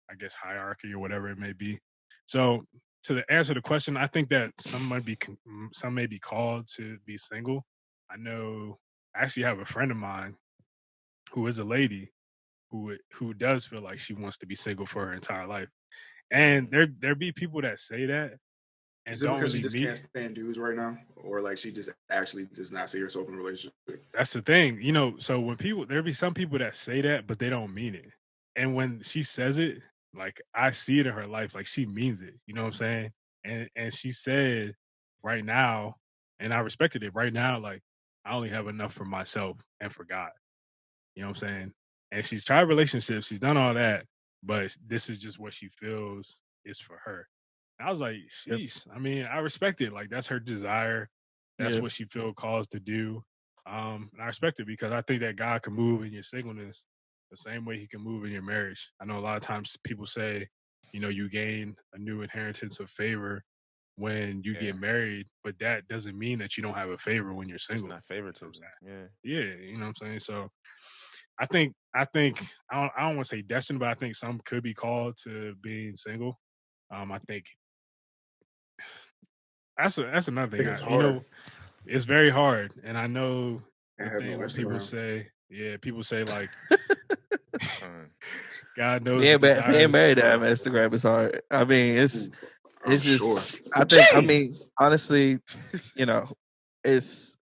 I guess hierarchy or whatever it may be. So to answer the question, I think that some may be called to be single. I know I actually have a friend of mine who is a lady who does feel like she wants to be single for her entire life. And there be people that say that and Is it don't because she really just meet. can't stand dudes right now, or like she just actually does not see herself in a relationship? That's the thing, so when there be some people that say that, but they don't mean it. And when she says it, like I see it in her life, like she means it. You know what I'm saying? And she said right now, and I respected it right now, like I only have enough for myself and for God. You know what I'm saying? And she's tried relationships, she's done all that, but this is just what she feels is for her. And I was like, Yep. sheesh. I mean, I respect it. Like that's her desire. That's Yeah. what she feel calls to do. And I respect it because I think that God can move in your singleness the same way He can move in your marriage. I know a lot of times people say, you gain a new inheritance of favor when you Yeah. get married, but that doesn't mean that you don't have a favor when you're It's single. not favoritism. Yeah. Yeah, you know what I'm saying? So I think I don't want to say destined, but I think some could be called to being single. I think that's another I thing. think it's hard. It's very hard, and I know I the have thing no when people Instagram. say, people say like Uh, God knows the Being desires. married to have Instagram is hard. I mean, it's I'm just. sure. I mean, honestly, you know, it's.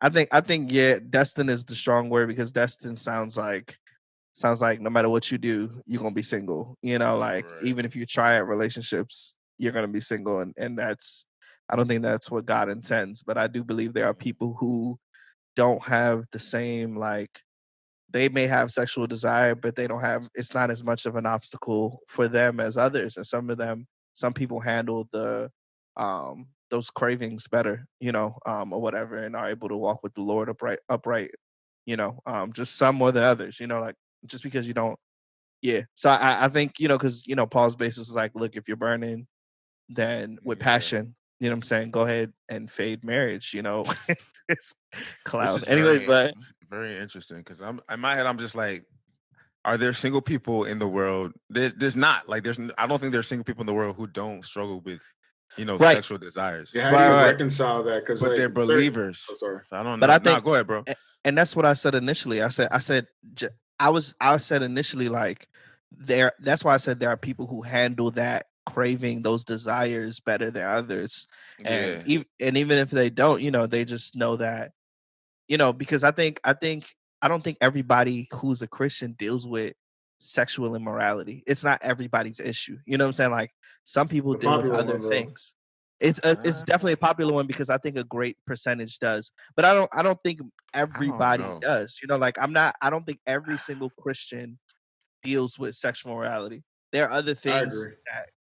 I think yeah, destined is the strong word because destined sounds like no matter what you do, you're gonna be single. Like Right. even if you try at relationships, you're gonna be single, and that's. I don't think that's what God intends, but I do believe there are people who don't have the same like they may have sexual desire, but they don't have it's not as much of an obstacle for them as others. And some people handle those cravings better, or whatever, and are able to walk with the Lord upright, just some more than others, like just because you don't. Yeah. So I think, because, Paul's basis is like, look, if you're burning, then with passion, what I'm saying, go ahead and fade marriage, it's clown. Which is Anyways, but very interesting because I'm in my head, I'm just like, are there single people in the world? There's not like I don't think there's single people in the world who don't struggle with, Right. sexual desires. Yeah, how do you reconcile that? Because But they're believers. Oh, sorry. So I don't know. But I think, go ahead, bro. And that's what I said initially. I said initially, like, that's why I said there are people who handle that craving, those desires better than others. And even if they don't, they just know that, because I don't think everybody who's a Christian deals with sexual immorality. It's not everybody's issue. You know what I'm saying? Like, some people deal with other things. It's definitely a popular one because I think a great percentage does, but I don't think everybody does. Like, I don't think every single Christian deals with sexual morality. There are other things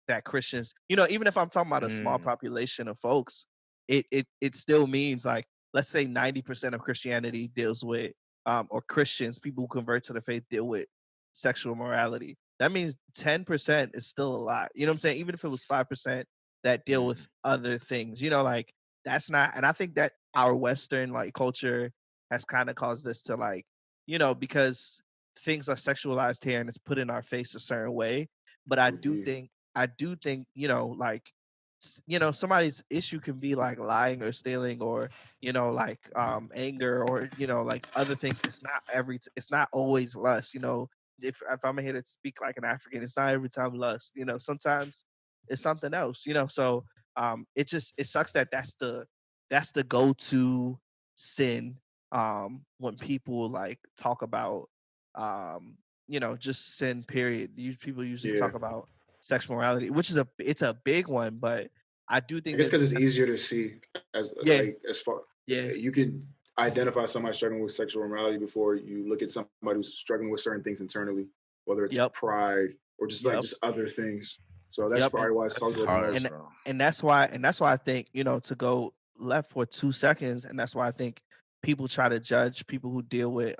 that Christians, even if I'm talking about a small population of folks, it still means, like, let's say 90% of Christianity deals with, or Christians, people who convert to the faith, deal with sexual morality. That means 10% is still a lot. You know what I'm saying? Even if it was 5% that deal with other things, like, that's not. And I think that our Western, like, culture has kind of caused this to, like, because things are sexualized here and it's put in our face a certain way. But I do think, like, somebody's issue can be like lying or stealing or, like, anger or, like, other things. It's not always lust. If I'm here to speak like an African, it's not every time lust. Sometimes it's something else. So it sucks that that's the go-to sin when people, like, talk about just sin, period. People usually talk about sexual morality, which is it's a big one, but I do think it's because it's easier to see as far you can identify somebody struggling with sexual immorality before you look at somebody who's struggling with certain things internally, whether it's pride or just like just other things. So that's probably why it's talked about the most. And that's why I think, to go left for 2 seconds, and that's why I think people try to judge people who deal with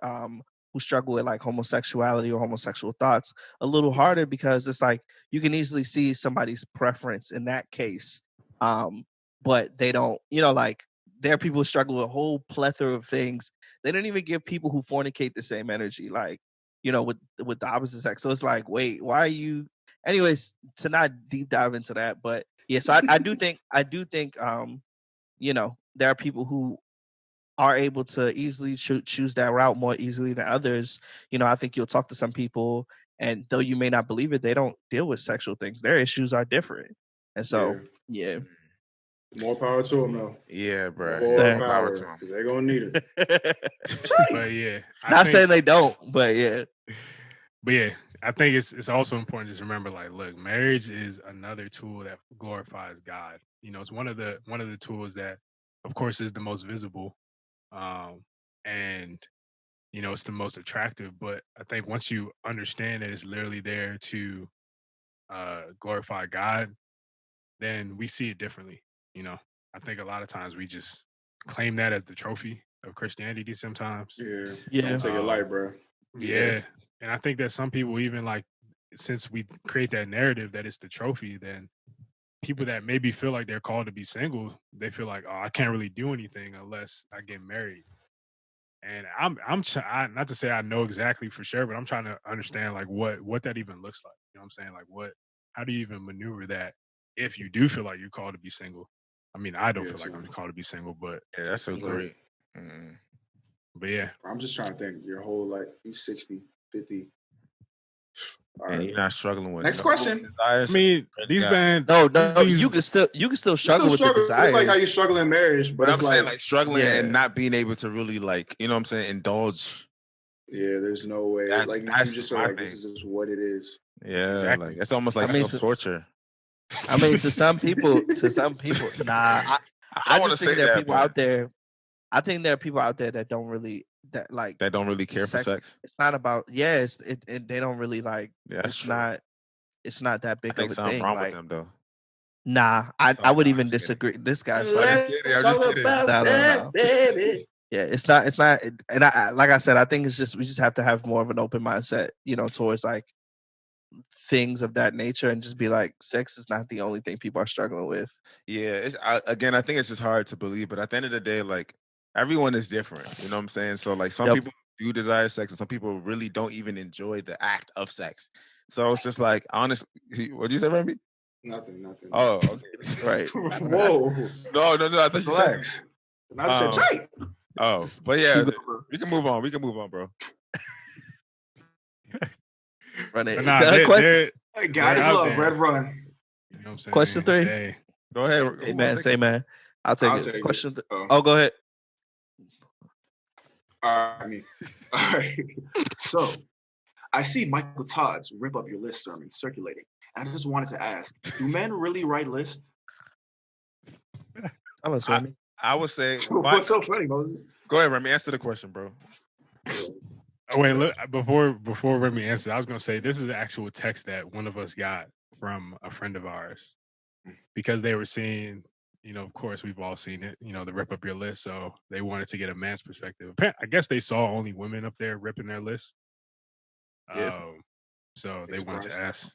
who struggle with, like, homosexuality or homosexual thoughts a little harder, because it's like you can easily see somebody's preference in that case. But they don't, like, there are people who struggle with a whole plethora of things. They don't even give people who fornicate the same energy, like, with the opposite sex. So it's like, wait, why are you? Anyways, to not deep dive into that, but yeah, so I do think, there are people who are able to easily choose that route more easily than others. I think you'll talk to some people, and though you may not believe it, they don't deal with sexual things. Their issues are different. And so, yeah. More power to them, though. Yeah, bro. More power to them, because they're going to need it. But yeah. Not saying they don't, but yeah. But yeah, I think it's also important to remember, like, look, marriage is another tool that glorifies God. It's one of the tools that, of course, is the most visible. And it's the most attractive, but I think once you understand that it's literally there to glorify God, then we see it differently. I think a lot of times we just claim that as the trophy of Christianity sometimes. Yeah. Don't take it light, bro. Yeah. And I think that some people, even, like, since we create that narrative that it's the trophy, then people that maybe feel like they're called to be single, they feel like, oh, I can't really do anything unless I get married. And I'm not to say I know exactly for sure, but I'm trying to understand, like, what that even looks like. You know what I'm saying? Like, how do you even maneuver that if you do feel like you're called to be single? I mean, I don't feel like I'm called to be single, but that's so great. But yeah, I'm just trying to think your whole life. You 60, 50. And you're not struggling with next question. Desires. I mean, these men. No, you can still struggle with the desires. It's like how you struggle in marriage, but I'm it's saying, like, struggling and not being able to really, like, you know what I'm saying, indulge. Yeah, there's no way. Like, you just are like, this is just what it is. Yeah, exactly. Like, it's almost like self-torture. I mean, to some people, nah. I just think there are people out there. I think there are people out there that don't really that don't really care for sex. It's not about they don't really like. Yeah, it's not that big of a thing. Something wrong with them, though. Nah, I would even disagree. This guy's funny. I'm just kidding. No. Yeah, it's not, and I like I said, I think it's just we just have to have more of an open mindset, towards like things of that nature, and just be like, sex is not the only thing people are struggling with. Yeah, again, I think it's just hard to believe, but at the end of the day, like everyone is different. You know what I'm saying? So like some people do desire sex, and some people really don't even enjoy the act of sex. So it's just like, honestly, what did you say, Remy? Nothing. Oh, okay. Right. Whoa. No. I thought you said. Relax. I said tight. Oh, but yeah, we can move on. bro. Run it. But nah, Guys out love there. Red Run. You know what I'm saying? Question 3. Hey, Go ahead. Hey man, say man. I'll take it. take it. Question. Oh. Go ahead. All right. So, I see Michael Todd's Rip Up Your List sermon circulating. And I just wanted to ask, do men really write lists? Tell us, Remy. I would say. What's so funny, Moses? Go ahead, Remy. Answer the question, bro. oh, wait, look, before Remy answers, I was gonna say this is the actual text that one of us got from a friend of ours, because they were seeing, of course we've all seen it, the Rip Up Your List, so they wanted to get a man's perspective. I guess they saw only women up there ripping their list. Yeah. So they wanted to ask.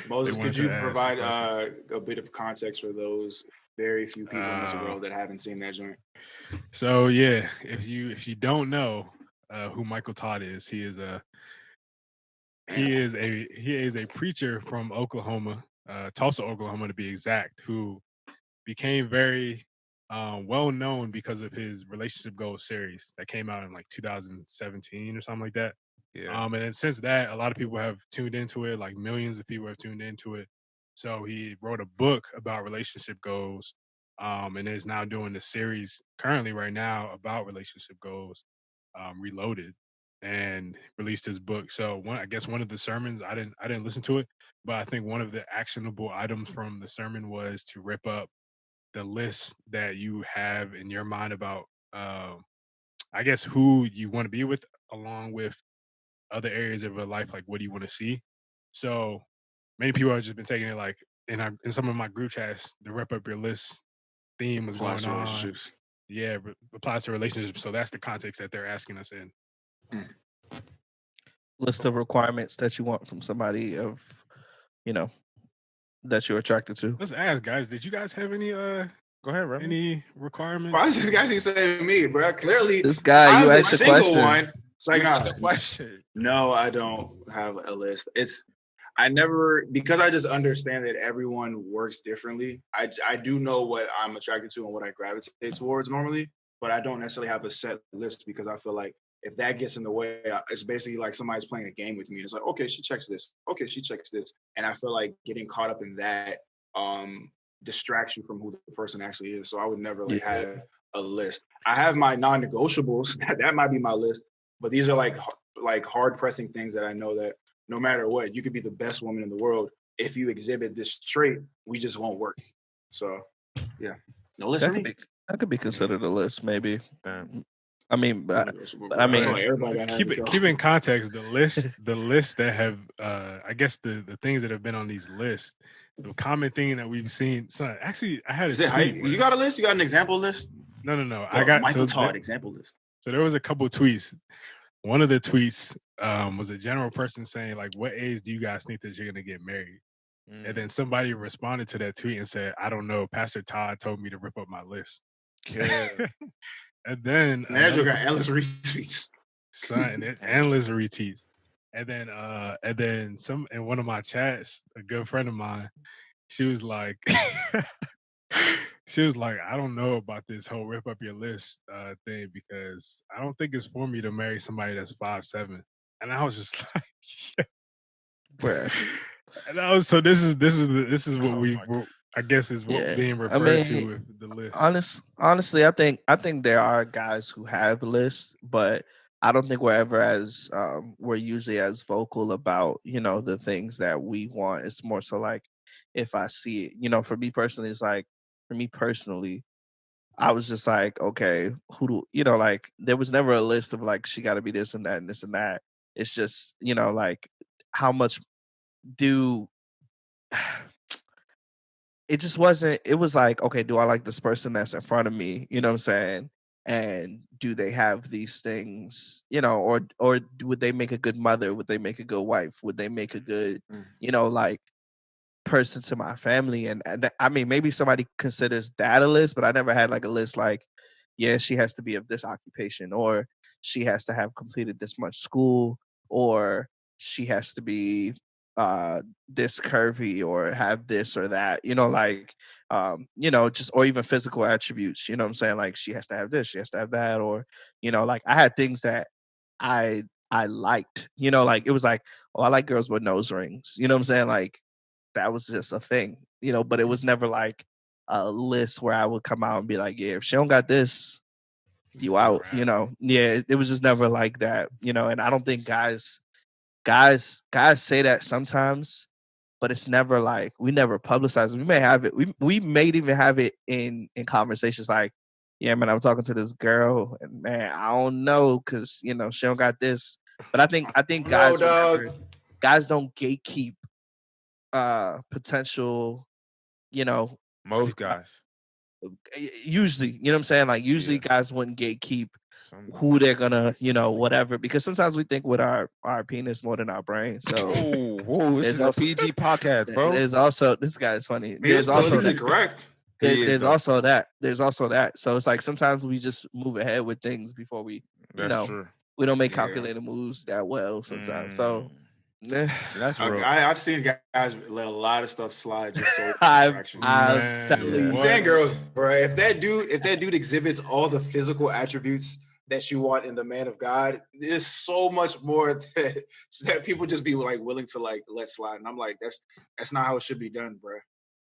Moses, could you provide a bit of context for those very few people in this world that haven't seen that joint? So yeah, if you don't know who Michael Todd is, he is a preacher from Oklahoma, Tulsa, Oklahoma to be exact, who became very well known because of his Relationship Goals series that came out in like 2017 or something like that. Yeah. And then since that, a lot of people have tuned into it, like millions of people have tuned into it. So he wrote a book about relationship goals, and is now doing the series currently right now about relationship goals, Reloaded, and released his book. So I guess one of the sermons, I didn't listen to it, but I think one of the actionable items from the sermon was to rip up the list that you have in your mind about, I guess, who you want to be with, along with other areas of your life, like what do you want to see. So many people have just been taking it like in some of my group chats, the Rip Up Your List theme was going on. Yeah, applies to relationships. So that's the context that they're asking us in. List of requirements that you want from somebody of, that you're attracted to. Let's ask, guys. Did you guys have any Go ahead, Remy. Any requirements? Why is this guy saying me, bro? Clearly, this guy, you I'm asked the the single question. one. It's like, no, I don't have a list. Because I just understand that everyone works differently. I do know what I'm attracted to and what I gravitate towards normally, but I don't necessarily have a set list, because I feel like if that gets in the way, it's basically like somebody's playing a game with me. It's like, okay, she checks this. Okay, she checks this. And I feel like getting caught up in that distracts you from who the person actually is. So I would never have a list. I have my non-negotiables. That might be my list. But these are like hard pressing things that I know that no matter what, you could be the best woman in the world. If you exhibit this trait, we just won't work. So, yeah. No list. That could be considered a list, maybe. Damn. I mean, but I mean, keep in context the list that have, I guess the things that have been on these lists. The common thing that we've seen. So actually, I had you got a list? You got an example list? No. Well, I got Michael Todd example list. So there was a couple of tweets. One of the tweets was a general person saying, like, what age do you guys think that you're going to get married? And then somebody responded to that tweet and said, I don't know. Pastor Todd told me to rip up my list. Yeah. And then Andrew got endless retweets. Endless retweets. And then in one of my chats, a good friend of mine, she was like, I don't know about this whole Rip Up Your List thing, because I don't think it's for me to marry somebody that's 5'7". And I was just like, yeah. And so this is what I guess is what being referred to with the list. Honestly, I think there are guys who have lists, but I don't think we're usually as vocal about, the things that we want. It's more so like, if I see it, for me personally, I was just like, okay, like, there was never a list of like, she got to be this and that and this and that. It's just, like, how much do it just wasn't. It was like, okay, do I like this person that's in front of me? You know what I'm saying? And do they have these things? You know, or would they make a good mother? Would they make a good wife? Would they make a good, you know, like person to my family? And I mean, maybe somebody considers that a list, but I never had like a list like, yeah, she has to be of this occupation, or she has to have completed this much school, or she has to be this curvy or have this or that, you know, like you know, just or even physical attributes, you know what I'm saying? Like she has to have this, she has to have that, or you know, like I had things that I liked, you know, like it was like, oh, I like girls with nose rings, you know what I'm saying? Like that was just a thing, you know, but it was never like a list where I would come out and be like, yeah, if she don't got this, you out, you know. Yeah, it was just never like that, you know. And I don't think guys say that sometimes, but it's never like we never publicize it. We may have it, we may even have it in conversations like, yeah, man, I'm talking to this girl and man, I don't know, because you know, she don't got this. But I think guys guys don't gatekeep potential, you know, Most guys. usually, you know what I'm saying? Like usually guys wouldn't gatekeep who they're gonna, you know, whatever, because sometimes we think with our penis more than our brain. So this is also a PG podcast, bro. There's also, this guy is funny. There's also that correct. There's also that. There's also that. So it's like sometimes we just move ahead with things before we, you know, true. we don't make calculated moves that well sometimes. So that's real. I've seen guys let a lot of stuff slide just so I'm telling you, dang girls, bro. If that dude exhibits all the physical attributes that you want in the man of God, there's so much more that people just be like willing to like let slide. And I'm like, that's not how it should be done, bro.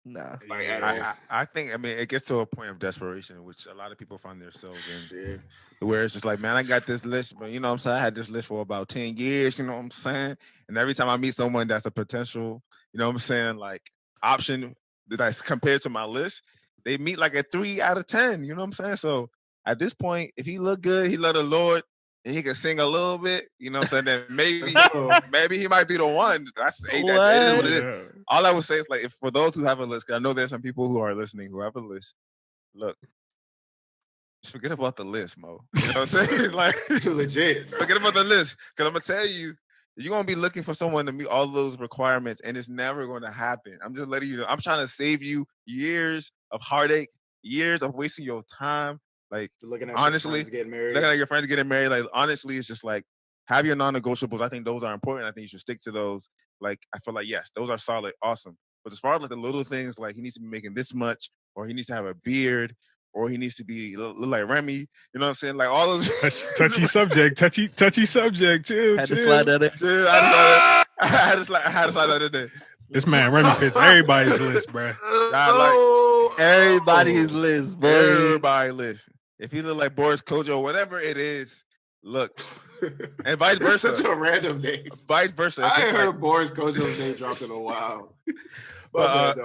Nah. Like at all. I think, I mean, it gets to a point of desperation, which a lot of people find themselves in, where it's just like, man, I got this list, but you know what I'm saying? I had this list for about 10 years, you know what I'm saying? And every time I meet someone that's a potential, you know what I'm saying, like option that's compared to my list, they meet like a 3 out of 10, you know what I'm saying? So at this point, if he look good, he love the Lord, and he can sing a little bit, you know what I'm saying? Then maybe he might be the one. That is what it is. All I would say is, like, if for those who have a list, because I know there's some people who are listening who have a list. Look, just forget about the list, Mo. You know what I'm saying? Like, legit. Forget about the list, because I'm gonna tell you, you're gonna be looking for someone to meet all those requirements, and it's never gonna happen. I'm just letting you know. I'm trying to save you years of heartache, years of wasting your time. Like, looking at honestly, your friends getting married. Looking at your friends getting married. Like, honestly, it's just like, have your non-negotiables. I think those are important. I think you should stick to those. Like, I feel like, yes, those are solid, awesome. But as far as like the little things, like he needs to be making this much, or he needs to have a beard, or he needs to be look like Remy. You know what I'm saying? Like all those touchy subject. Chill. Had to slide that in. I had to slide that in there. This man Remy fits everybody's list, bro. Everybody's list, boy. Everybody's list. If you look like Boris Kojo, whatever it is, look. And vice versa. Such a random name. Vice versa. I ain't heard Boris Kojo's name dropped in a while. But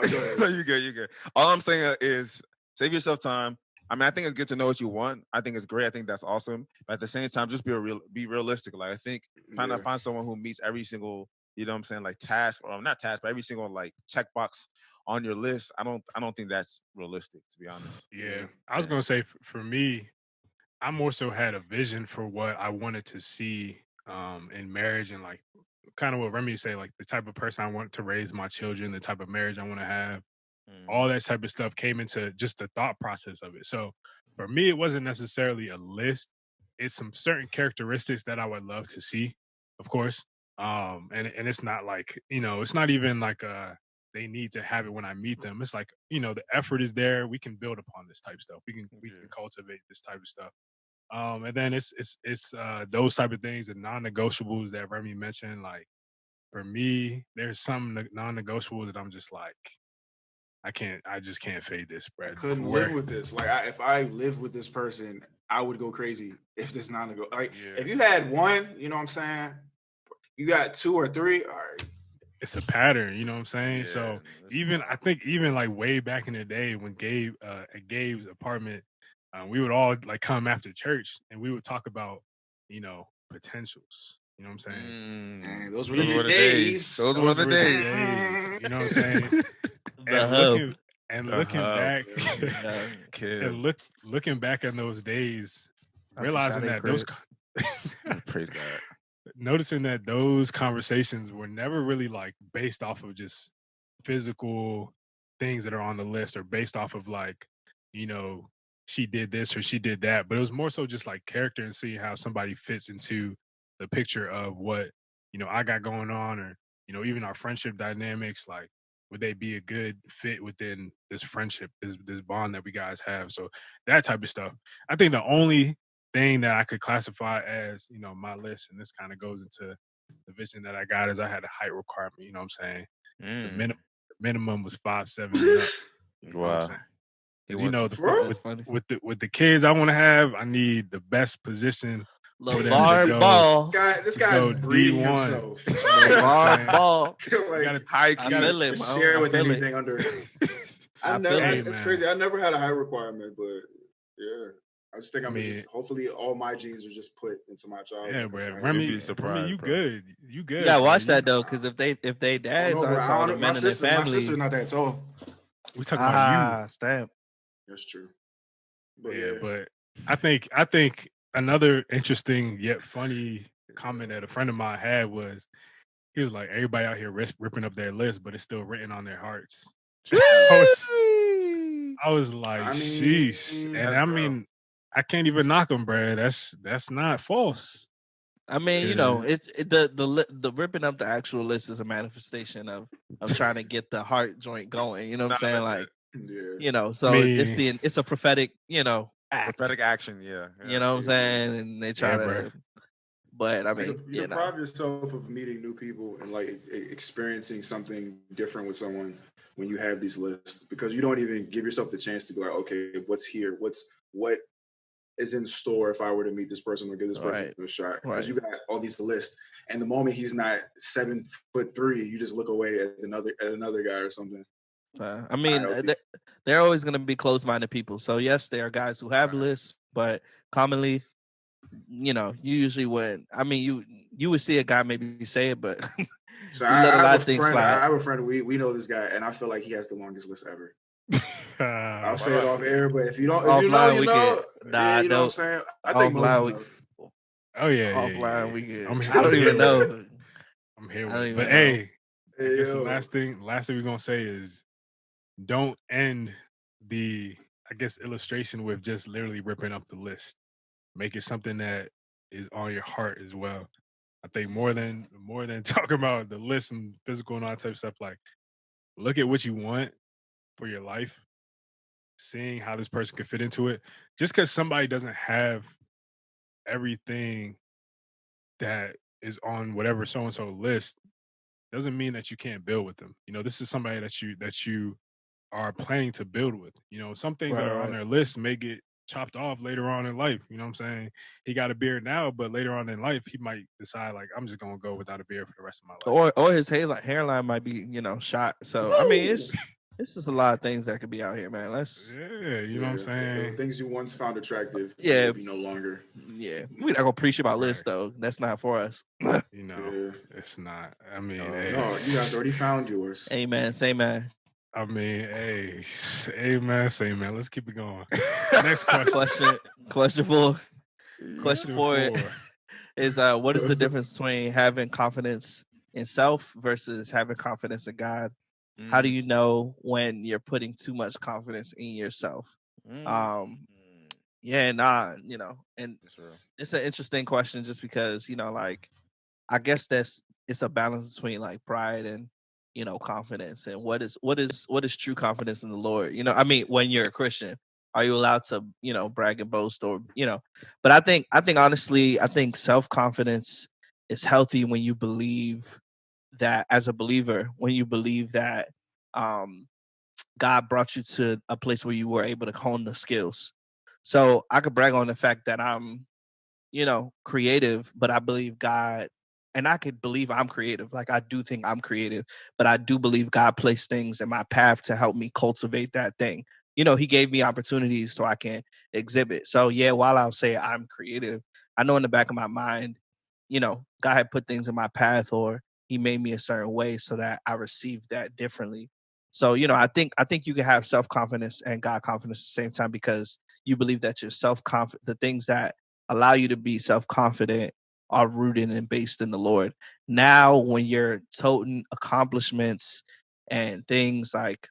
you good. All I'm saying is save yourself time. I mean, I think it's good to know what you want. I think it's great. I think that's awesome. But at the same time, just be realistic. Like, I think trying to find someone who meets every single, you know what I'm saying, like task, or not task, but every single like checkbox on your list. I don't think that's realistic, to be honest. Yeah. I was gonna say for me, I more so had a vision for what I wanted to see in marriage, and like kind of what Remy say, like the type of person I want to raise my children, the type of marriage I want to have. All that type of stuff came into just the thought process of it. So for me, it wasn't necessarily a list. It's some certain characteristics that I would love to see, of course. And it's not like, you know, it's not even like they need to have it when I meet them. It's like, you know, the effort is there. We can build upon this type of stuff. We can cultivate this type of stuff. And then it's those type of things, the non-negotiables that Remy mentioned. Like for me, there's some non-negotiables that I'm just like, I just can't fade this, bro. I couldn't live with this. Like, if I lived with this person, I would go crazy if this non-negotiable. Like, if you had one, you know what I'm saying? You got 2 or 3, all right. It's a pattern, you know what I'm saying? Yeah, so I think even like way back in the day when at Gabe's apartment, we would all like come after church and we would talk about, you know, potentials. You know what I'm saying? Dang, those were the days. Those were the days. You know what I'm saying? And The looking hub. back, Yeah. Kid. and looking back in those days, Auntie realizing Sade that crib. Praise God. noticing that those conversations were never really like based off of just physical things that are on the list or based off of like, you know, she did this or she did that, but it was more so just like character and seeing how somebody fits into the picture of what, you know, I got going on, or, you know, even our friendship dynamics, like would they be a good fit within this friendship, this bond that we guys have. So that type of stuff. I think the only thing that I could classify as, you know, my list, and this kind of goes into the vision that I got, is I had a height requirement, you know what I'm saying? The minimum was 5'7" and up. You know what I'm Wow. saying? He 'Cause, you know, wants That's funny. with the kids I want to have, I need the best position for them to LeVar go. Ball. This to guy's go breeding D1. himself. LeVar Ball. Like, gotta- high I key. feel it, just bro. share I with feel it. anything under. I feel it. It's Hey, crazy. man. I never had a high requirement, but yeah. I just think I I'm mean- just hopefully all my genes are just put into my child. Yeah, when it comes bro. to Remy, height. You'd be surprised, Remy, you bro. good. You good. You gotta bro. watch You- that though, because if they I dads don't know, bro. aren't I all don't the know. men in their My family. sister's not that tall. We talking about you. Stamp. That's true. But Yeah, but I think another interesting yet funny comment that a friend of mine had was, he was like, everybody out here ripping up their list, but it's still written on their hearts. I was like, I mean, sheesh. And I mean, I can't even knock them, bro. That's not false. I mean, you Yeah. know, the ripping up the actual list is a manifestation of trying to get the heart joint going. You know what I'm saying? Knowledge. Like, yeah. you know, so mean- it's a prophetic, you know, act. Prophetic action, yeah. You know what I'm saying? And they try Yeah, to, bro. but I You mean, you know, deprive yourself of meeting new people and like experiencing something different with someone when you have these lists, because you don't even give yourself the chance to be like, okay, what's here? What is in store if I were to meet this person or give this person a shot? Because you got all these lists, and the moment he's not 7'3", you just look away at another guy or something. I mean, they're always going to be closed-minded people. So yes, there are guys who have lists, but commonly, you know, you usually wouldn't. I mean, you would see a guy maybe say it, but So you I let a lot have of a things friend. I slide. have a friend. We know this guy, and I feel like he has the longest list ever. I'll say it wow. off air, but if you don't, Offline, you we know. get- nah, you know what I'm don't. saying? I think most Offline, know. Oh yeah. offline, we get. I'm I don't here even with it. know. I'm here I with don't it. even But know. hey, I Hey, guess the yo. last thing we're gonna say is, don't end the, I guess, illustration with just literally ripping up the list. Make it something that is on your heart as well. I think more than talking about the list and physical and all that type of stuff, like look at what you want for your life, seeing how this person could fit into it. Just because somebody doesn't have everything that is on whatever so and so list doesn't mean that you can't build with them. You know, this is somebody that you are planning to build with. You know, some things that are on their list may get chopped off later on in life. You know what I'm saying? He got a beard now, but later on in life, he might decide like, I'm just gonna go without a beard for the rest of my life. Or his hairline might be, you know, shot. So I mean, it's just a lot of things that could be out here, man. You know what I'm saying? The things you once found attractive, Yeah. maybe no longer. Yeah, we're not gonna preach about lists though. That's not for us. You know, it's not. I mean, hey. No, you guys already found yours. Amen. Say man. I mean, hey, amen, say man. Let's keep it going. Next question. Question four is what is the difference between having confidence in self versus having confidence in God? How do you know when you're putting too much confidence in yourself? You know, and it's an interesting question just because, you know, like I guess it's a balance between like pride and, you know, confidence, and what is true confidence in the Lord. You know, I mean, when you're a Christian, are you allowed to, you know, brag and boast, or, you know, but I think honestly, I think self-confidence is healthy when you believe that, as a believer, when you believe that God brought you to a place where you were able to hone the skills. So I could brag on the fact that I'm, you know, creative, but I believe God, and I could believe I'm creative. Like I do think I'm creative, but I do believe God placed things in my path to help me cultivate that thing. You know, he gave me opportunities so I can exhibit. So yeah, while I'll say I'm creative, I know in the back of my mind, you know, God had put things in my path, or he made me a certain way so that I received that differently. So, I think you can have self-confidence and God confidence at the same time, because you believe that your self-confident, the things that allow you to be self-confident are rooted and based in the Lord. Now, when you're toting accomplishments and things like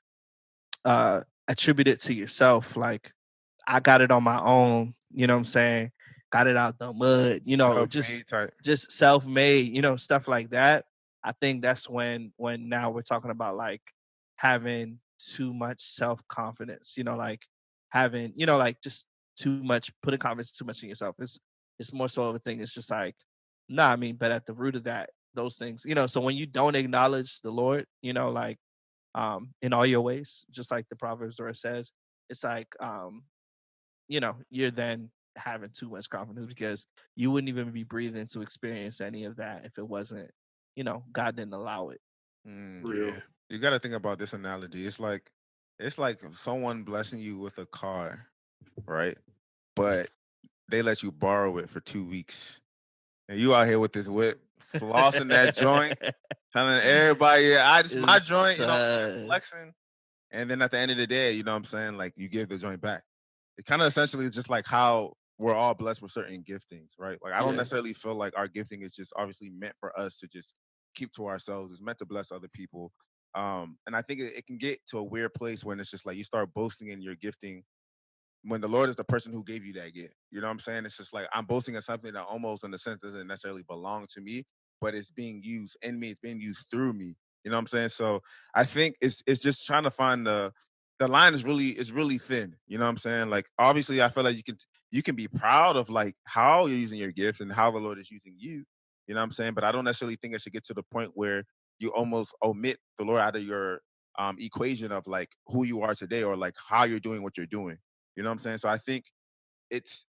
attributed to yourself, like I got it on my own, you know what I'm saying? Got it out the mud, Self-made type. just self-made, stuff like that. I think that's when now we're talking about like having too much self-confidence, like having, like just too much, putting confidence too much in yourself. It's more so of a thing. It's just like, nah, I mean, but at the root of that, those things, so when you don't acknowledge the Lord, like in all your ways, just like the Proverbs where it says, it's like you're then having too much confidence, because you wouldn't even be breathing to experience any of that if it wasn't, God didn't allow it. Real. Yeah. You got to think about this analogy. It's like someone blessing you with a car, right? But they let you borrow it for 2 weeks, and you out here with this whip, flossing that joint, telling everybody, "Yeah, this is my joint," you know what I'm saying, flexing. And then at the end of the day, you know what I'm saying, like you give the joint back. It kind of essentially is just like how we're all blessed with certain giftings, right? Like I don't Yeah. necessarily feel like our gifting is just obviously meant for us to just keep to ourselves. It's meant to bless other people. And I think it can get to a weird place when it's just like you start boasting in your gifting when the Lord is the person who gave you that gift. You know what I'm saying? It's just like I'm boasting in something that almost in a sense doesn't necessarily belong to me, but it's being used in me, it's being used through me. You know what I'm saying? So I think it's just trying to find the line is really thin. You know what I'm saying? Like obviously I feel like you can be proud of like how you're using your gift and how the Lord is using you. You know what I'm saying? But I don't necessarily think it should get to the point where you almost omit the Lord out of your equation of like who you are today or like how you're doing what you're doing. You know what I'm saying? So I think it's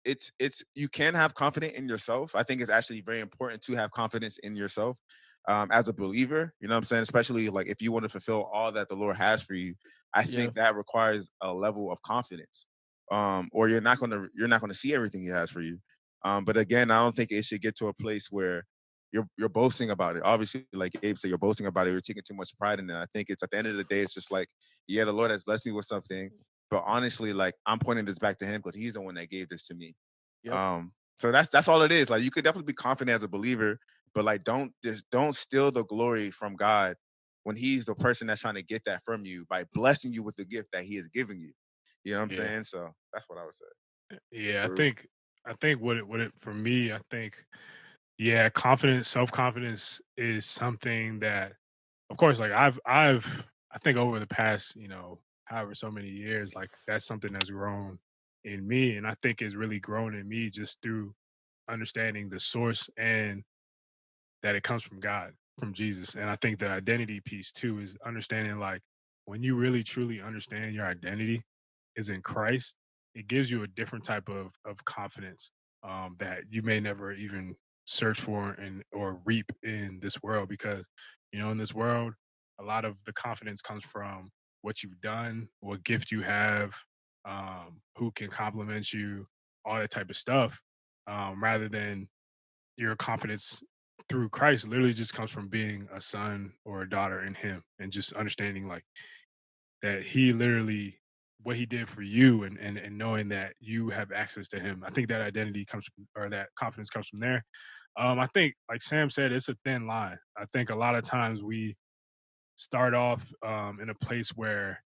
you can have confidence in yourself. I think it's actually very important to have confidence in yourself as a believer. You know what I'm saying? Especially like if you want to fulfill all that the Lord has for you, I Yeah. think that requires a level of confidence. Or you're not gonna see everything He has for you. But again, I don't think it should get to a place where you're boasting about it. Obviously, like Gabe said, you're boasting about it. You're taking too much pride in it. I think it's at the end of the day, it's just like, yeah, the Lord has blessed me with something, but honestly, like I'm pointing this back to Him because He's the one that gave this to me. Yep. So that's all it is. Like you could definitely be confident as a believer, but like don't steal the glory from God when He's the person that's trying to get that from you by blessing you with the gift that He is giving you. You know what I'm Yeah. saying? So that's what I would say. Yeah. True. I think what it for me, I think, yeah, confidence, self-confidence is something that, of course, like I think over the past, however so many years, like that's something that's grown in me. And I think it's really grown in me just through understanding the source and that it comes from God, from Jesus. And I think the identity piece too is understanding like when you really truly understand your identity is in Christ, it gives you a different type of confidence that you may never even search for and or reap in this world because in this world a lot of the confidence comes from what you've done, what gift you have, who can compliment you, all that type of stuff, rather than your confidence through Christ literally just comes from being a son or a daughter in Him and just understanding like that He literally what He did for you and knowing that you have access to Him. I think that identity comes from, or that confidence comes from there. I think, like Sam said, it's a thin line. I think a lot of times we start off in a place where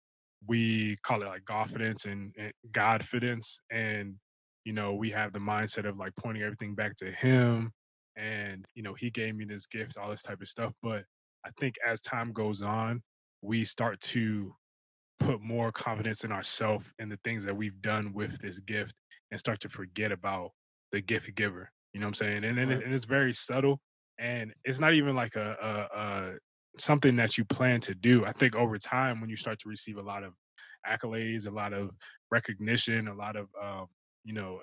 we call it like confidence and Godfidence, and we have the mindset of like pointing everything back to Him, and He gave me this gift, all this type of stuff. But I think as time goes on, we start to put more confidence in ourselves and the things that we've done with this gift, and start to forget about the gift giver. You know what I'm saying? Right. And it's very subtle, and it's not even like a something that you plan to do. I think over time, when you start to receive a lot of accolades, a lot of recognition, a lot of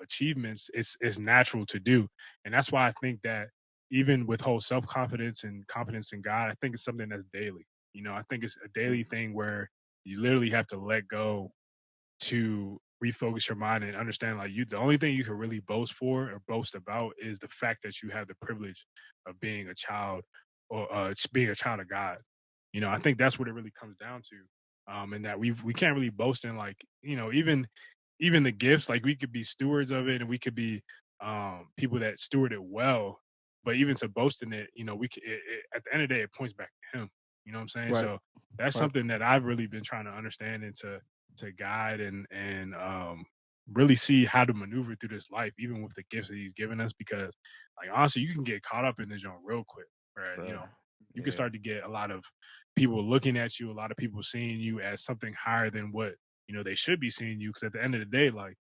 achievements, it's natural to do, and that's why I think that even with whole self confidence and confidence in God, I think it's something that's daily. I think it's a daily thing where you literally have to let go to refocus your mind and understand like the only thing you can really boast for or boast about is the fact that you have the privilege of being a child or being a child of God. I think that's what it really comes down to. and that we can't really boast in, like, you know, even the gifts. Like, we could be stewards of it, and we could be people that steward it well. But even to boast in it, you know, at the end of the day, it points back to Him. You know what I'm saying? Right. So that's Right. something that I've really been trying to understand and to guide and really see how to maneuver through this life, even with the gifts that He's given us. Because, like, honestly, you can get caught up in this joint real quick, right? You Bruh. know, you can Yeah. start to get a lot of people looking at you, a lot of people seeing you as something higher than what, you know, they should be seeing you. Because at the end of the day, like,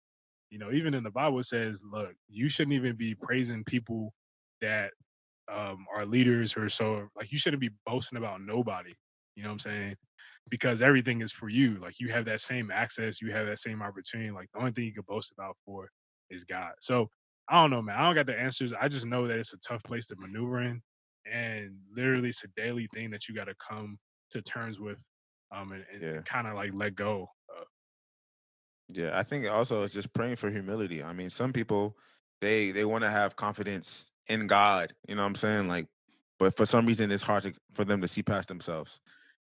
you know, even in the Bible, it says, look, you shouldn't even be praising people that are leaders, or so, like, you shouldn't be boasting about nobody. You know what I'm saying? Because everything is for you. Like, you have that same access, you have that same opportunity. Like, the only thing you can boast about for is God. So I don't know, man. I don't got the answers. I just know that it's a tough place to maneuver in, and literally it's a daily thing that you got to come to terms with, Yeah. and kind of like let go of. Yeah, I think also it's just praying for humility. I mean, some people they want to have confidence in God, you know what I'm saying? Like, but for some reason it's hard for them to see past themselves.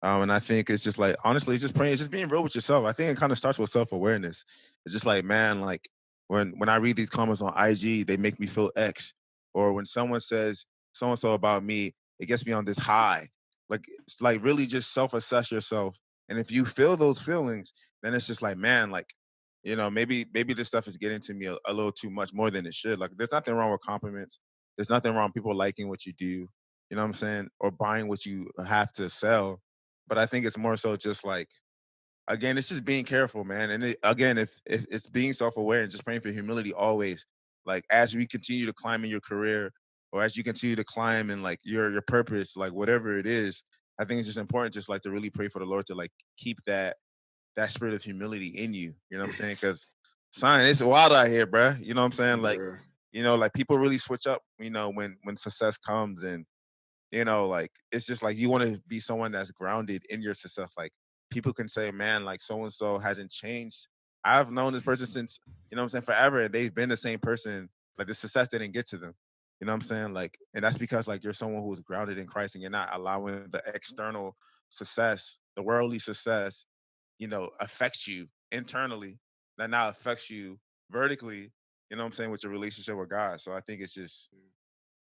And I think it's just like, honestly, it's just praying, it's just being real with yourself. I think it kind of starts with self-awareness. It's just like, man, like when I read these comments on IG, they make me feel X. Or when someone says so and so about me, it gets me on this high. Like, it's like really just self-assess yourself. And if you feel those feelings, then it's just like, man, like, you know, maybe this stuff is getting to me a little too much, more than it should. Like, there's nothing wrong with compliments. There's nothing wrong with people liking what you do. You know what I'm saying? Or buying what you have to sell. But I think it's more so just like, again, it's just being careful, man. And again, if it's being self-aware and just praying for humility always. Like, as we continue to climb in your career, or as you continue to climb in like your purpose, like whatever it is, I think it's just important just like to really pray for the Lord to like keep that spirit of humility in you. You know what I'm saying? Because, son, it's wild out here, bruh. You know what I'm saying? Like, Bruh. you know, like people really switch up, you know, when success comes. And you know, like, it's just like you want to be someone that's grounded in your success. Like, people can say, man, like so and so hasn't changed. I've known this person since, you know what I'm saying, forever, and they've been the same person. Like, the success didn't get to them. You know what I'm saying? Like, and that's because like you're someone who is grounded in Christ, and you're not allowing the external success, the worldly success, you know, affects you internally, that now affects you vertically, you know what I'm saying, with your relationship with God. So I think it's just,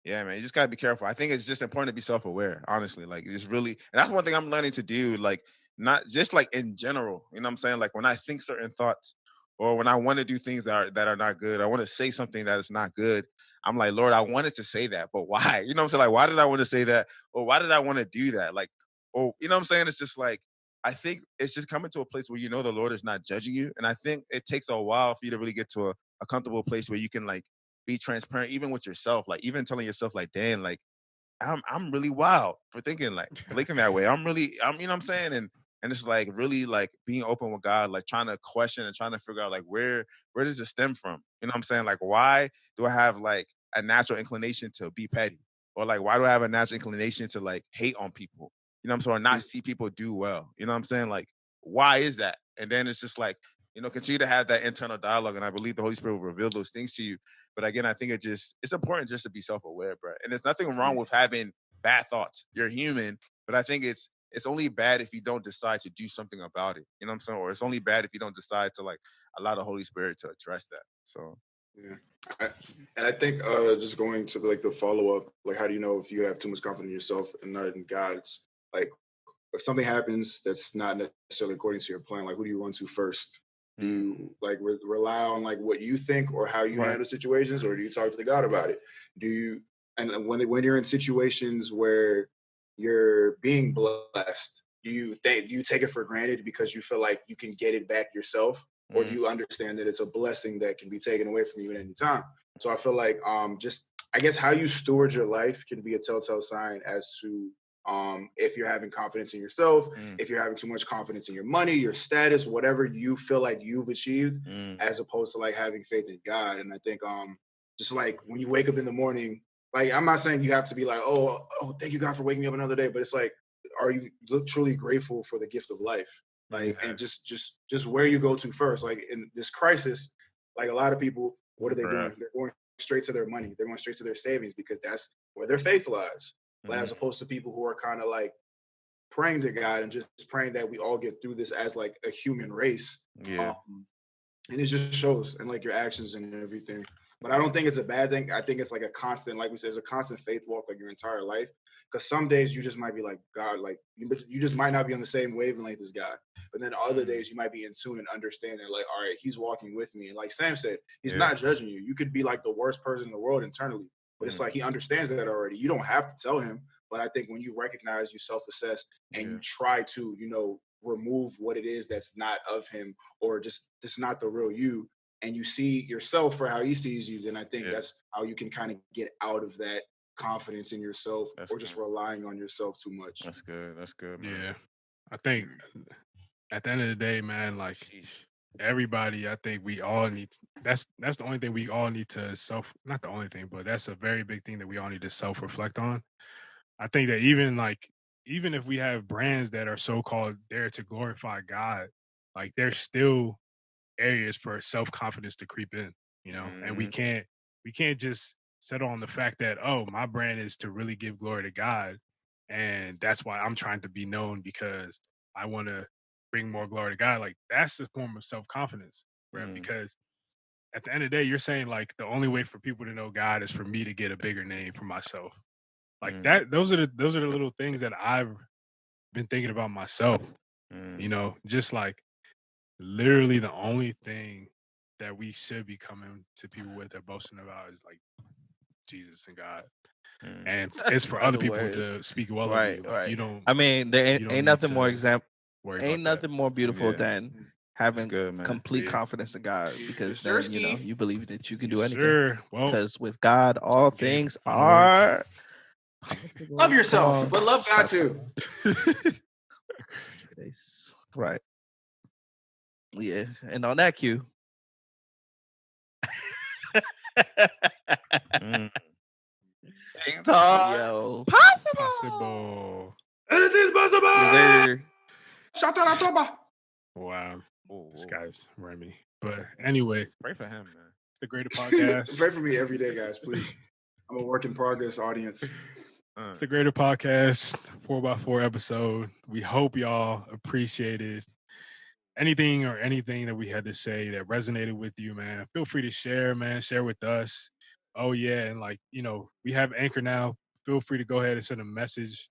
yeah, man, you just gotta be careful. I think it's just important to be self-aware, honestly. Like, it's really, and that's one thing I'm learning to do, like, not just like in general, you know what I'm saying? Like, when I think certain thoughts, or when I want to do things that are not good, I want to say something that is not good. I'm like, Lord, I wanted to say that, but why? You know what I'm saying? Like, why did I want to say that? Or why did I want to do that? Like, or you know what I'm saying? It's just like, I think it's just coming to a place where you know the Lord is not judging you. And I think it takes a while for you to really get to a comfortable place where you can like be transparent, even with yourself, like even telling yourself, like, damn, like I'm really wild for thinking that way. I'm you know what I'm saying? And it's like really like being open with God, like trying to question and trying to figure out like where does it stem from? You know what I'm saying? Like, why do I have like a natural inclination to be petty? Or like, why do I have a natural inclination to like hate on people? You know what I'm saying? Or not see people do well. You know what I'm saying? Like, why is that? And then it's just like, you know, continue to have that internal dialogue. And I believe the Holy Spirit will reveal those things to you. But again, I think it's important just to be self-aware, bro. And there's nothing wrong with having bad thoughts. You're human, but I think it's only bad if you don't decide to do something about it. You know what I'm saying? Or it's only bad if you don't decide to like allow the Holy Spirit to address that. So Yeah. And I think just going to like the follow up, like how do you know if you have too much confidence in yourself and not in God's? Like, if something happens that's not necessarily according to your plan, like who do you run to first? Do you like rely on like what you think or how you Right. handle situations, or do you talk to God about it? Do you, and when you're in situations where you're being blessed, do you take it for granted because you feel like you can get it back yourself, or do you understand that it's a blessing that can be taken away from you at any time? So I feel like just I guess how you steward your life can be a telltale sign as to if you're having confidence in yourself, if you're having too much confidence in your money, your status, whatever you feel like you've achieved, as opposed to like having faith in God. And I think just like when you wake up in the morning, like I'm not saying you have to be like, oh, thank you God for waking me up another day, but it's like, are you truly grateful for the gift of life? Like, and just where you go to first, like in this crisis, like a lot of people, what are they bruh. doing? They're going straight to their money. They're going straight to their savings because that's where their faith lies. As opposed to people who are kind of like praying to God and just praying that we all get through this as like a human race. Yeah. And it just shows in like your actions and everything. But I don't think it's a bad thing. I think it's like a constant, like we said, it's a constant faith walk like your entire life. Because some days you just might be like, God, like you just might not be on the same wavelength as God. But then other days you might be in tune and understanding, like, all right, he's walking with me. And like Sam said, he's not judging you. You could be like the worst person in the world internally. But it's like he understands that already. You don't have to tell him. But I think when you recognize, you self-assess, and you try to, you know, remove what it is that's not of him, or just this not the real you, and you see yourself for how he sees you, then I think that's how you can kind of get out of that confidence in yourself or just relying on yourself too much. That's good. That's good, man. Yeah. I think at the end of the day, man, like everybody, I think we all need that's the only thing we all need to not the only thing, but that's a very big thing that we all need to self-reflect on. I think that even if we have brands that are so-called there to glorify God, like there's still areas for self-confidence to creep in, you know, and we can't just settle on the fact that, oh, my brand is to really give glory to God, and that's why I'm trying to be known because I want to bring more glory to God. Like that's a form of self-confidence, right? Because at the end of the day, you're saying like the only way for people to know God is for me to get a bigger name for myself. Like that, those are the little things that I've been thinking about myself. You know, just like literally the only thing that we should be coming to people with or boasting about is like Jesus and God. And it's for other people to speak well of you. Like, you don't. I mean, there ain't nothing more nothing more beautiful than having good, complete confidence in God, because then you know you believe that you can do anything. Sure. Well, because with God, all things are. Love yourself, but love God too. Right. Yeah, and on that cue. Yo, possible. Anything's possible. Shout out to Wow. This guy's Remy. But anyway, pray for him, man. It's the Greater Podcast. Pray for me every day, guys, please. I'm a work in progress audience. It's the Greater Podcast, 4x4 episode. We hope y'all appreciated anything that we had to say that resonated with you, man. Feel free to share, man. Share with us. Oh, yeah. And like, you know, we have Anchor now. Feel free to go ahead and send a message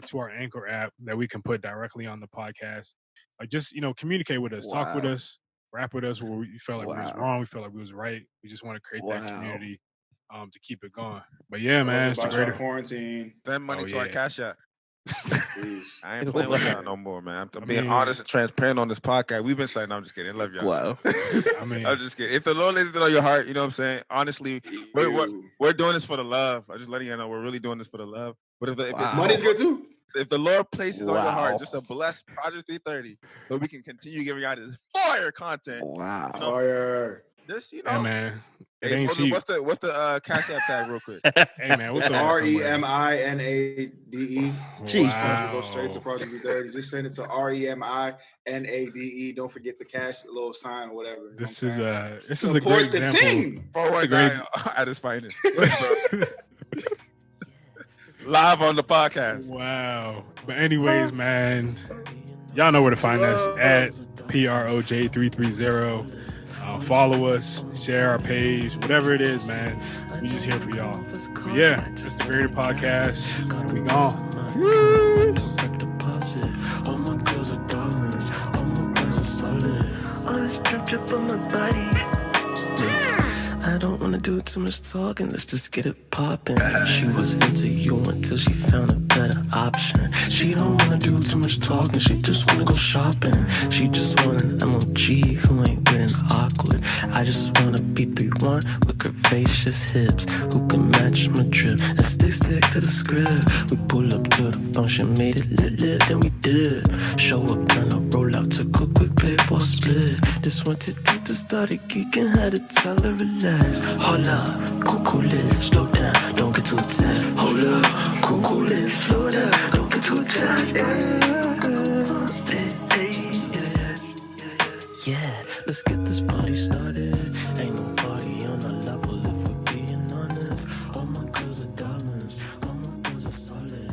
to our Anchor app that we can put directly on the podcast. Like, just, you know, communicate with us. Talk with us. Rap with us where we felt like we was wrong. We felt like we was right. We just want to create that community to keep it going. But yeah, man, it's the Greater Quarantine. Send money to our Cash App. Please. I ain't playing with y'all no more, man. I'm being honest and transparent on this podcast. We've been saying, no, I'm just kidding. I love y'all. Wow. I mean, I'm just kidding. If the Lord lays it on your heart, you know what I'm saying? Honestly, we're doing this for the love. I'm just letting you know we're really doing this for the love. But if money's good too. If the Lord places on your heart just a blessed Project 330, so we can continue giving y'all this fire content. Wow. You know, fire. Just, you know. Yeah, man. Hey, what's the Cash App tag real quick? Hey, man. What's the REMINADE? Jesus. Go straight to Project 330. Just send it to REMINADE. Don't forget the cash little sign or whatever. This is a great example. Team. Forward guy at his finest. Live on the podcast. Wow. But anyways, man, y'all know where to find us at PROJ330. Follow us, share our page, whatever it is, man. We just here for y'all. But yeah, it's the Greater Podcast. We gone. All my girls are darlings. All my girls are solid. All this drip on my body. I don't wanna do too much talking, let's just get it poppin'. She was into you until she found a better option. She don't wanna do too much talking, she just wanna go shopping. She just want an MOG who ain't weird and awkward. I just wanna be 3-1 with curvaceous hips who can match my drip and stick to the script. We pull up to the function, made it lit, then we did. Show up, turn the roll out, took a quick pay for a split. Just wanted to start a geeking, had to tell her relax. Hold up, cool it, slow down, don't get too tight. Hold up, cool it, slow down, don't get too tight. Yeah, let's get this party started. Ain't nobody on our level if we're being honest. All my girls are darlings, all my girls are solid.